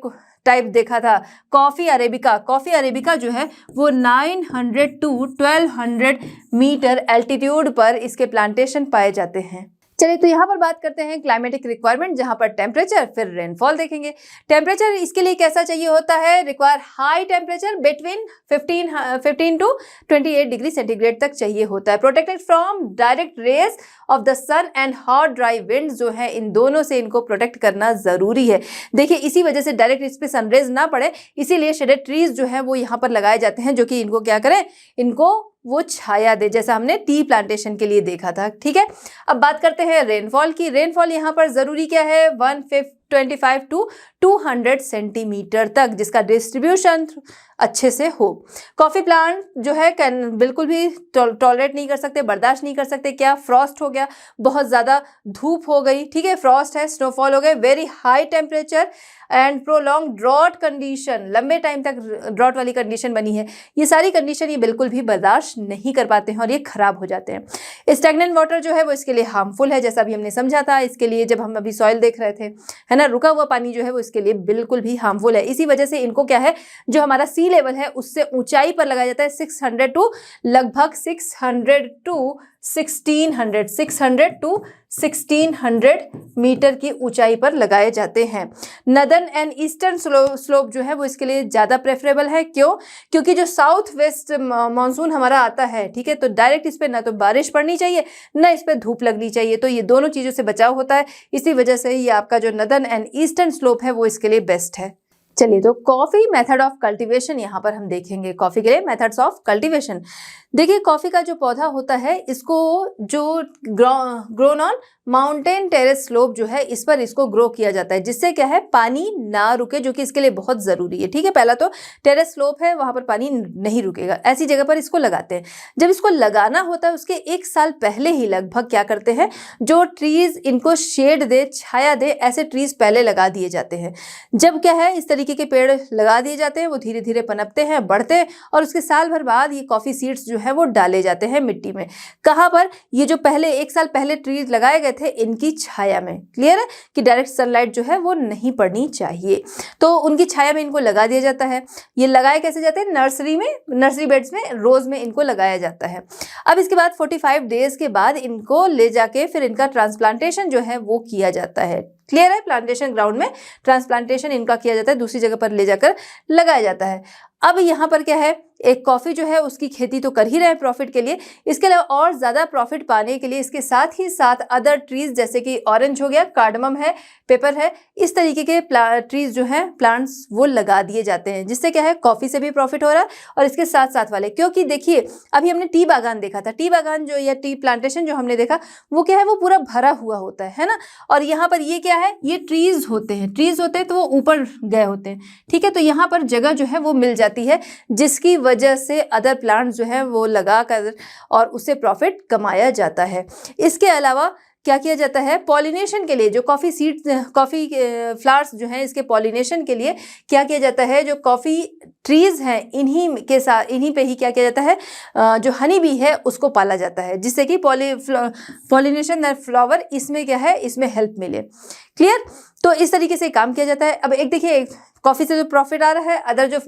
टाइप देखा था कॉफ़ी अरेबिका। कॉफ़ी अरेबिका जो है वो 900 to 1200 मीटर एल्टीट्यूड पर इसके प्लांटेशन पाए जाते हैं। चलिए, तो यहाँ पर बात करते हैं क्लाइमेटिक रिक्वायरमेंट, जहाँ पर टेम्परेचर फिर रेनफॉल देखेंगे। टेम्परेचर इसके लिए कैसा चाहिए होता है, require high temperature between 15 to 28 degree centigrade तक चाहिए होता है। Protected from direct rays of the sun and hot dry wind जो है, इन दोनों से इनको प्रोटेक्ट करना ज़रूरी है। देखिए इसी वजह से डायरेक्ट इस पर सनरेज ना पड़े, इसीलिए शेडेड ट्रीज जो है वो यहाँ पर लगाए जाते हैं, जो कि इनको क्या करें, इनको वो छाया दे, जैसा हमने टी प्लांटेशन के लिए देखा था। ठीक है, अब बात करते हैं रेनफॉल की। रेनफॉल यहाँ पर ज़रूरी क्या है, 125 to 200 सेंटीमीटर तक, जिसका डिस्ट्रीब्यूशन अच्छे से हो। कॉफ़ी प्लांट जो है बिल्कुल भी टॉलरेट नहीं कर सकते, बर्दाश्त नहीं कर सकते, क्या फ्रॉस्ट हो गया, बहुत ज़्यादा धूप हो गई, ठीक है, फ्रॉस्ट है, स्नोफॉल हो गए, very high temperature and prolong drought condition, लंबे टाइम तक ड्रॉट वाली कंडीशन बनी है, ये सारी कंडीशन ये बिल्कुल भी बर्दाश्त नहीं कर पाते हैं और ये ख़राब हो जाते हैं। स्टैग्नेंट वाटर जो है वो इसके लिए हार्मफुल है, जैसा भी हमने समझा था इसके लिए जब हम अभी सॉइल देख रहे थे, है ना, रुका हुआ पानी जो है वो इसके लिए बिल्कुल भी हार्मफुल है। इसी वजह से इनको क्या है, जो हमारा सी लेवल है उससे ऊंचाई पर लगाया जाता है, 600 to लगभग 600 to 1600, 600 to 1600 मीटर की ऊंचाई पर लगाए जाते हैं। नदर्न एंड ईस्टर्न स्लोप जो है वो इसके लिए ज़्यादा प्रेफरेबल है। क्यों? क्योंकि जो साउथ वेस्ट मानसून हमारा आता है, ठीक है, तो डायरेक्ट इस पर ना तो बारिश पड़नी चाहिए ना इस पर धूप लगनी चाहिए, तो ये दोनों चीज़ों से बचाव होता है। इसी वजह से ये आपका जो नदर्न एंड ईस्टर्न स्लोप है वो इसके लिए बेस्ट है। चलिए, तो कॉफी मेथड ऑफ कल्टीवेशन यहाँ पर हम देखेंगे। कॉफी के लिए मेथड्स ऑफ कल्टीवेशन देखिए, कॉफी का जो पौधा होता है इसको जो grown on mountain terrace slope जो है इस पर इसको ग्रो किया जाता है, जिससे क्या है पानी ना रुके, जो कि इसके लिए बहुत ज़रूरी है। ठीक है, पहला तो टेरेस स्लोप है, वहाँ पर पानी नहीं रुकेगा, ऐसी जगह पर इसको लगाते हैं। जब इसको लगाना होता है उसके 1 साल पहले ही लगभग क्या करते हैं, जो ट्रीज इनको शेड दे, छाया दे, ऐसे ट्रीज पहले लगा दिए जाते हैं। जब क्या है इस तरीके के पेड़ लगा दिए जाते हैं, वो धीरे धीरे पनपते हैं, बढ़ते हैं, और उसके साल भर बाद ये कॉफ़ी सीड्स जो है वो डाले जाते हैं मिट्टी में। कहाँ पर? ये जो पहले 1 साल पहले ट्रीज लगाए गए थे इनकी छाया में। क्लियर है कि डायरेक्ट सनलाइट जो है वो नहीं पड़नी चाहिए, तो उनकी छाया में इनको लगा दिया जाता है। ये लगाए कैसे जाते हैं? नर्सरी में, नर्सरी बेड्स में, रोज में इनको लगाया जाता है। अब इसके बाद 45 डेज के बाद इनको ले जाके फिर इनका ट्रांसप्लांटेशन जो है वो किया जाता है। क्लियर है? प्लांटेशन ग्राउंड में ट्रांसप्लांटेशन इनका किया जाता है, दूसरी जगह पर ले जाकर लगाया जाता है। अब यहाँ पर क्या है, एक कॉफ़ी जो है उसकी खेती तो कर ही रहे हैं प्रॉफिट के लिए, इसके अलावा और ज़्यादा प्रॉफिट पाने के लिए इसके साथ ही साथ अदर ट्रीज जैसे कि ऑरेंज हो गया, कार्डमम है, पेपर है, इस तरीके के ट्रीज जो हैं, प्लांट्स, वो लगा दिए जाते हैं, जिससे क्या है कॉफ़ी से भी प्रॉफिट हो रहा है और इसके साथ साथ वाले। क्योंकि देखिए अभी हमने टी बागान देखा था, टी बागान जो या टी प्लांटेशन जो हमने देखा वो क्या है, वो पूरा भरा हुआ होता है ना, और यहाँ पर ये क्या है, ये ट्रीज होते हैं, ट्रीज होते हैं तो वो ऊपर गए होते हैं। ठीक है, तो यहाँ पर जगह जो है वो मिल जाती है, जिसकी वजह से अदर प्लांट जो है वो लगा कर और उससे प्रॉफिट कमाया जाता है। इसके अलावा क्या किया जाता है, पॉलिनेशन के लिए जो कॉफ़ी सीड्स, कॉफ़ी फ्लावर्स जो हैं, इसके पॉलिनेशन के लिए क्या किया जाता है, जो कॉफ़ी ट्रीज हैं इन्हीं के साथ, इन्हीं पे ही क्या किया जाता है, जो हनी बी है उसको पाला जाता है, जिससे कि पॉलिनेशन फ्लावर इसमें क्या है, इसमें हेल्प मिले। क्लियर? तो इस तरीके से काम किया जाता है। अब एक देखिए, कॉफ़ी से जो प्रॉफिट आ रहा है, अदर जो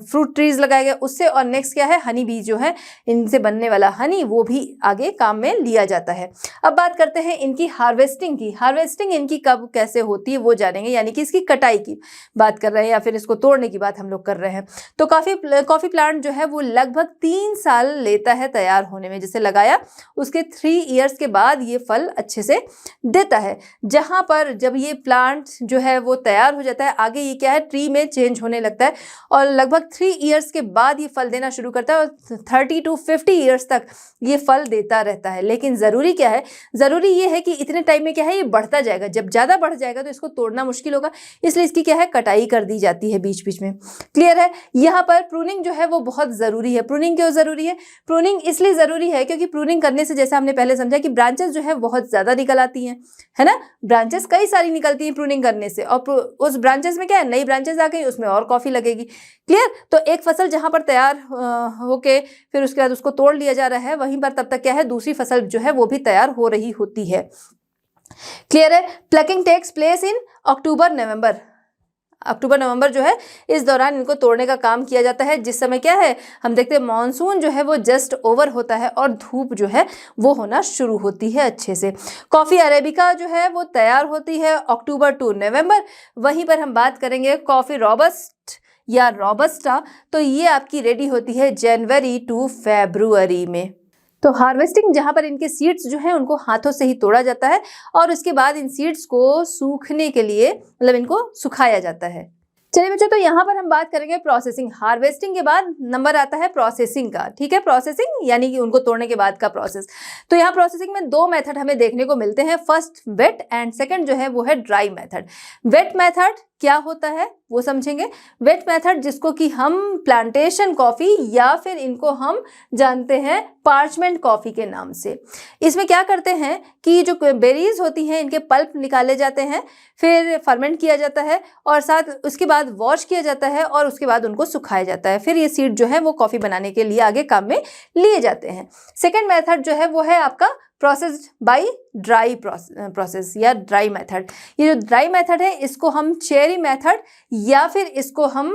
फ्रूट ट्रीज लगाए गए उससे, और नेक्स्ट क्या है, हनी बी जो है, इनसे बनने वाला हनी वो भी आगे काम में लिया जाता है। अब बात करते हैं इनकी हार्वेस्टिंग की। हार्वेस्टिंग इनकी कब कैसे होती है वो जानेंगे, यानी कि इसकी कटाई की बात कर रहे हैं या फिर इसको तोड़ने की बात हम लोग कर रहे हैं। तो कॉफ़ी प्लांट जो है वो लगभग 3 साल लेता है तैयार होने में। जैसे लगाया उसके 3 ईयर्स के बाद ये फल अच्छे से देता है। जहाँ पर जब ये प्लांट जो है वो तैयार हो जाता है, आगे ये क्या है, ट्री में चेंज होने लगता है, और लगभग 3 ईयर्स के बाद ये फल देना शुरू करता है, और 30 to 50 ईयर्स तक ये फल देता रहता है। लेकिन ज़रूरी क्या है, ज़रूरी ये है कि इतने टाइम में क्या है, ये बढ़ता जाएगा। जब ज़्यादा बढ़ जाएगा तो इसको तोड़ना मुश्किल होगा, इसलिए इसकी क्या है, कटाई कर दी जाती है बीच बीच में। क्लियर है? यहाँ पर प्रूनिंग जो है वो बहुत ज़रूरी है। प्रूनिंग क्यों ज़रूरी है? प्रूनिंग इसलिए ज़रूरी है क्योंकि प्रूनिंग करने से, जैसा हमने पहले समझा, कि ब्रांचेस जो है बहुत ज़्यादा निकल आती हैं, है ना, ब्रांचेस कई सारी निकलती हैं प्रूनिंग करने से, और उस ब्रांचेस में क्या है, नई ब्रांचेस आ गई, उसमें और कॉफ़ी लगेगी। क्लियर? तो एक फसल जहाँ पर तैयार होके फिर उसके बाद उसको तोड़ लिया जा रहा है, वहीं पर तब तक क्या है, दूसरी फसल जो है वो भी तैयार हो रही होती है। क्लियर है? प्लकिंग टेक्स प्लेस इन अक्टूबर नवंबर जो है, इस दौरान इनको तोड़ने का काम किया जाता है, जिस समय क्या है, हम देखते हैं मानसून जो है वो जस्ट ओवर होता है और धूप जो है वो होना शुरू होती है अच्छे से। कॉफ़ी अरेबिका जो है वो तैयार होती है अक्टूबर टू नवंबर। वहीं पर हम बात करेंगे कॉफ़ी रॉबस्ट या रॉबस्टा, तो ये आपकी रेडी होती है जनवरी टू फरवरी में। तो हार्वेस्टिंग, जहाँ पर इनके सीड्स जो हैं उनको हाथों से ही तोड़ा जाता है, और उसके बाद इन सीड्स को सूखने के लिए, मतलब इनको सुखाया जाता है। चलिए बच्चों, तो यहाँ पर हम बात करेंगे प्रोसेसिंग। हार्वेस्टिंग के बाद नंबर आता है प्रोसेसिंग का। ठीक है, प्रोसेसिंग यानी कि उनको तोड़ने के बाद का प्रोसेस। तो यहाँ प्रोसेसिंग में 2 मेथड हमें देखने को मिलते हैं, फर्स्ट वेट एंड सेकंड जो है वो है ड्राई मेथड। वेट मेथड क्या होता है वो समझेंगे। वेट मेथड जिसको कि हम प्लांटेशन कॉफ़ी या फिर इनको हम जानते हैं पार्चमेंट कॉफ़ी के नाम से। इसमें क्या करते हैं कि जो बेरीज होती हैं इनके पल्प निकाले जाते हैं, फिर फर्मेंट किया जाता है, और साथ उसके बाद वॉश किया जाता है, और उसके बाद उनको सुखाया जाता है। फिर ये सीड जो है वो कॉफ़ी बनाने के लिए आगे काम में लिए जाते हैं। सेकेंड मेथड जो है वो है आपका प्रोसेस्ड बाय ड्राई प्रोसेस या ड्राई मेथड। ये जो ड्राई मेथड है इसको हम चेरी मेथड या फिर इसको हम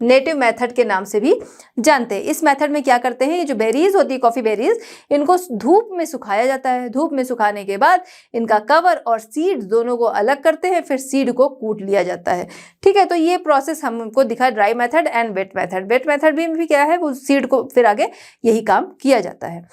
नेटिव मेथड के नाम से भी जानते हैं। इस मेथड में क्या करते हैं, ये जो बेरीज होती है कॉफी बेरीज, इनको धूप में सुखाया जाता है। धूप में सुखाने के बाद इनका कवर और सीड दोनों को अलग करते हैं, फिर सीड को कूट लिया जाता है। ठीक है, तो ये प्रोसेस हमको दिखा dry method and wait method. Wait method भी क्या है, वो सीड को फिर आगे यही काम किया जाता है।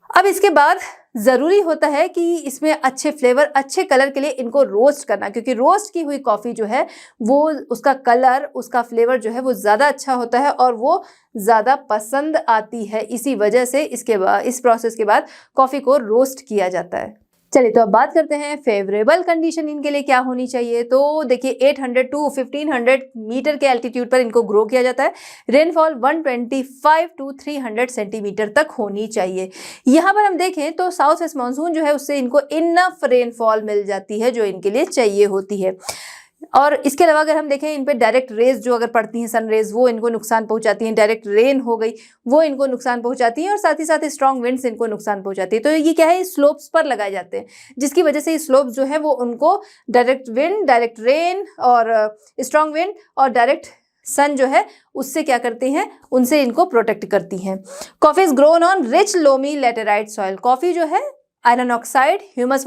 अब इसके बाद ज़रूरी होता है कि इसमें अच्छे फ्लेवर, अच्छे कलर के लिए इनको रोस्ट करना, क्योंकि रोस्ट की हुई कॉफ़ी जो है वो उसका कलर, उसका फ्लेवर जो है वो ज़्यादा अच्छा होता है और वो ज़्यादा पसंद आती है। इसी वजह से इसके बाद, इस प्रोसेस के बाद कॉफ़ी को रोस्ट किया जाता है। चलिए, तो अब बात करते हैं फेवरेबल कंडीशन इनके लिए क्या होनी चाहिए। तो देखिए 800 टू 1500 मीटर के एल्टीट्यूड पर इनको ग्रो किया जाता है। रेनफॉल 125 टू 300 सेंटीमीटर तक होनी चाहिए। यहाँ पर हम देखें तो साउथ वेस्ट मानसून जो है उससे इनको इनफ रेनफॉल मिल जाती है जो इनके लिए चाहिए होती है। और इसके अलावा अगर हम देखें, इन पे डायरेक्ट रेज जो अगर पड़ती हैं, सन रेज, वो इनको नुकसान पहुंचाती हैं। डायरेक्ट रेन हो गई, वो इनको नुकसान पहुंचाती हैं। और साथ ही साथ स्ट्रॉन्ग विंड्स इनको नुकसान पहुंचाती है। तो ये क्या है, स्लोप्स पर लगाए जाते हैं, जिसकी वजह से स्लोप्स जो है वो उनको डायरेक्ट विंड, डायरेक्ट रेन और स्ट्रॉन्ग विंड और डायरेक्ट सन जो है उससे क्या करती हैं, उनसे इनको प्रोटेक्ट करती हैं। Coffee is grown on rich loamy laterite soil. Coffee जो है आयरन ऑक्साइड, ह्यूमस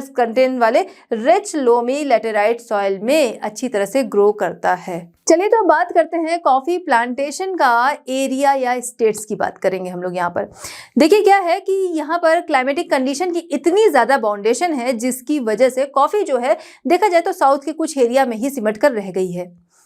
कंटेंट वाले रिच लोमी लेटेराइट सॉइल में अच्छी तरह से ग्रो करता है। चलिए, तो अब बात करते हैं कॉफी प्लांटेशन का एरिया या स्टेट्स की बात करेंगे हम लोग। यहाँ पर देखिए क्या है कि यहाँ पर क्लाइमेटिक कंडीशन की इतनी ज़्यादा बाउंडेशन है जिसकी वजह से कॉफ़ी जो है देखा जाए तो साउथ के कुछ एरिया में ही सिमट कर रह गई है।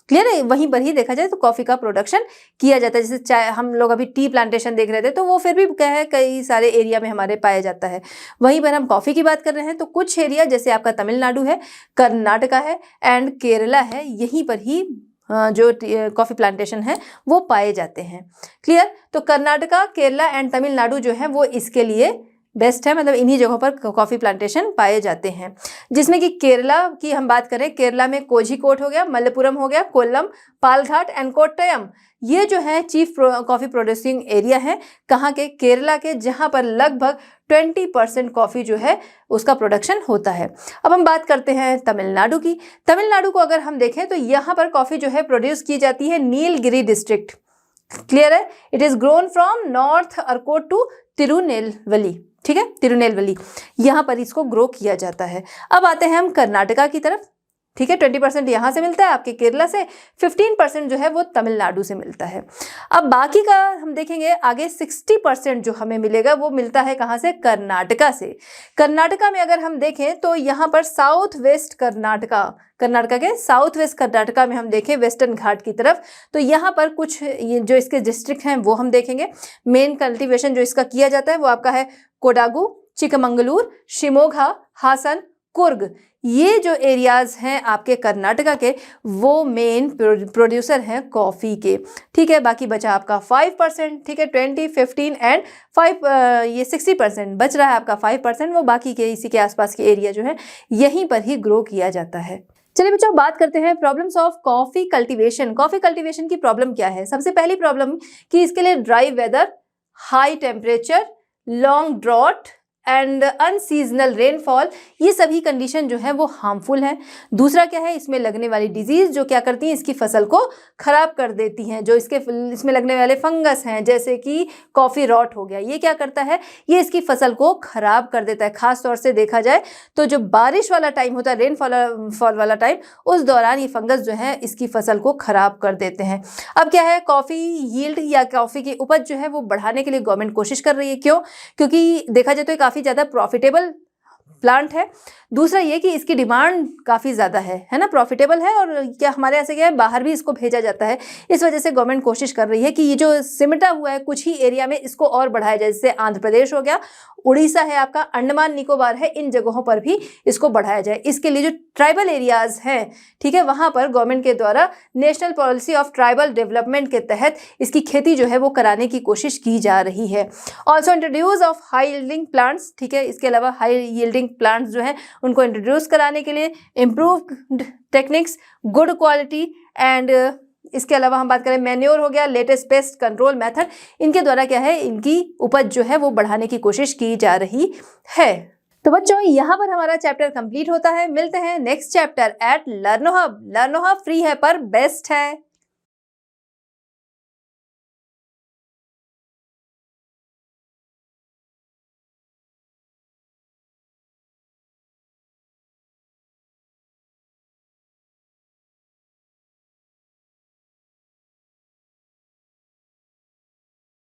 क्लियर है, वहीं पर ही देखा जाए तो कॉफ़ी का प्रोडक्शन किया जाता है। जैसे चाय, हम लोग अभी टी प्लांटेशन देख रहे थे तो वो फिर भी क्या है कई सारे एरिया में हमारे पाया जाता है। वहीं पर हम कॉफ़ी की बात कर रहे हैं तो कुछ एरिया जैसे आपका तमिलनाडु है, कर्नाटका है एंड केरला है, यहीं पर ही जो कॉफ़ी प्लांटेशन है वो पाए जाते हैं। क्लियर, तो कर्नाटका, केरला एंड तमिलनाडु जो है वो इसके लिए बेस्ट है, मतलब इन्हीं जगहों पर कॉफ़ी प्लांटेशन पाए जाते हैं। जिसमें कि केरला की हम बात करें, केरला में कोझिकोड हो गया, मलप्पुरम हो गया, कोल्लम, पालघाट एंड कोट्टयम, ये जो है चीफ कॉफ़ी प्रोड्यूसिंग एरिया है। कहाँ के, केरला के, जहाँ पर लगभग 20% कॉफ़ी जो है उसका प्रोडक्शन होता है। अब हम बात करते हैं तमिलनाडु की। तमिलनाडु को अगर हम देखें तो यहाँ पर कॉफ़ी जो है प्रोड्यूस की जाती है नीलगिरी डिस्ट्रिक्ट। क्लियर है, it is grown from North Arcot to Tirunelveli. ठीक है, तिरुनेलवेली, यहाँ पर इसको ग्रो किया जाता है। अब आते हैं हम कर्नाटका की तरफ। ठीक है, 20% यहाँ से मिलता है आपके केरला से, 15% जो है वो तमिलनाडु से मिलता है। अब बाकी का हम देखेंगे आगे 60% जो हमें मिलेगा वो मिलता है कहाँ से, कर्नाटका से। कर्नाटका में अगर हम देखें तो यहाँ पर साउथ वेस्ट कर्नाटका के साउथ वेस्ट कर्नाटका में हम देखें वेस्टर्न घाट की तरफ, तो यहाँ पर कुछ ये जो इसके डिस्ट्रिक्ट हैं वो हम देखेंगे। मेन कल्टीवेशन जो इसका किया जाता है वो आपका है कोडागु, चिकमंगलूर, शिमोगा, हासन, कुर्ग। ये जो एरियाज़ हैं आपके कर्नाटका के वो मेन प्रोड्यूसर हैं कॉफ़ी के। ठीक है, बाकी बचा आपका 5%। ठीक है, 20, 15 एंड 5, ये 60% बच रहा है आपका 5%, वो बाकी के इसी के आसपास के एरिया जो है यहीं पर ही ग्रो किया जाता है। चलिए बच्चों, बात करते हैं problems of coffee cultivation. Coffee cultivation की प्रॉब्लम क्या है। सबसे पहली प्रॉब्लम कि इसके लिए dry weather, high temperature, long drought and unseasonal rainfall, ये सभी कंडीशन जो है वो हार्मफुल है। दूसरा क्या है, इसमें लगने वाली डिजीज़ जो क्या करती हैं, इसकी फसल को ख़राब कर देती हैं। जो इसमें लगने वाले फंगस हैं जैसे कि कॉफ़ी रॉट हो गया, ये क्या करता है, ये इसकी फसल को ख़राब कर देता है। ख़ास तौर से देखा जाए तो जो बारिश वाला टाइम होता है, रेनफॉल वाला टाइम, उस दौरान ये फंगस जो है इसकी फसल को ख़राब कर देते हैं। अब क्या है, कॉफ़ी यील्ड या कॉफ़ी की उपज जो है वो बढ़ाने के लिए गवर्नमेंट कोशिश कर रही है। क्यों, क्योंकि देखा जाए तो काफ़ी ज़्यादा प्रॉफिटेबल प्लांट है। दूसरा ये कि इसकी डिमांड काफ़ी ज़्यादा है ना, प्रॉफिटेबल है और क्या हमारे यहाँ से क्या है, बाहर भी इसको भेजा जाता है। इस वजह से गवर्नमेंट कोशिश कर रही है कि ये जो सिमटा हुआ है कुछ ही एरिया में इसको और बढ़ाया जाए। जैसे आंध्र प्रदेश हो गया, उड़ीसा है आपका, अंडमान निकोबार है, इन जगहों पर भी इसको बढ़ाया जाए। इसके लिए जो ट्राइबल एरियाज़ हैं, ठीक है, वहाँ पर गवर्नमेंट के द्वारा national policy of tribal development के तहत इसकी खेती जो है वो कराने की कोशिश की जा रही है। Also introduce of high yielding plants. ठीक है, इसके अलावा हाई यील्डिंग प्लांट्स जो है उनको इंट्रोड्यूस कराने के लिए improved techniques, good quality and इसके अलावा हम बात करें मैन्योर हो गया, लेटेस्ट पेस्ट कंट्रोल मेथड, इनके द्वारा क्या है, इनकी उपज जो है वो बढ़ाने की कोशिश की जा रही है। तो बच्चों, यहाँ पर हमारा चैप्टर कंप्लीट होता है। मिलते हैं next chapter at Learno Hub. Learno Hub free है पर बेस्ट है।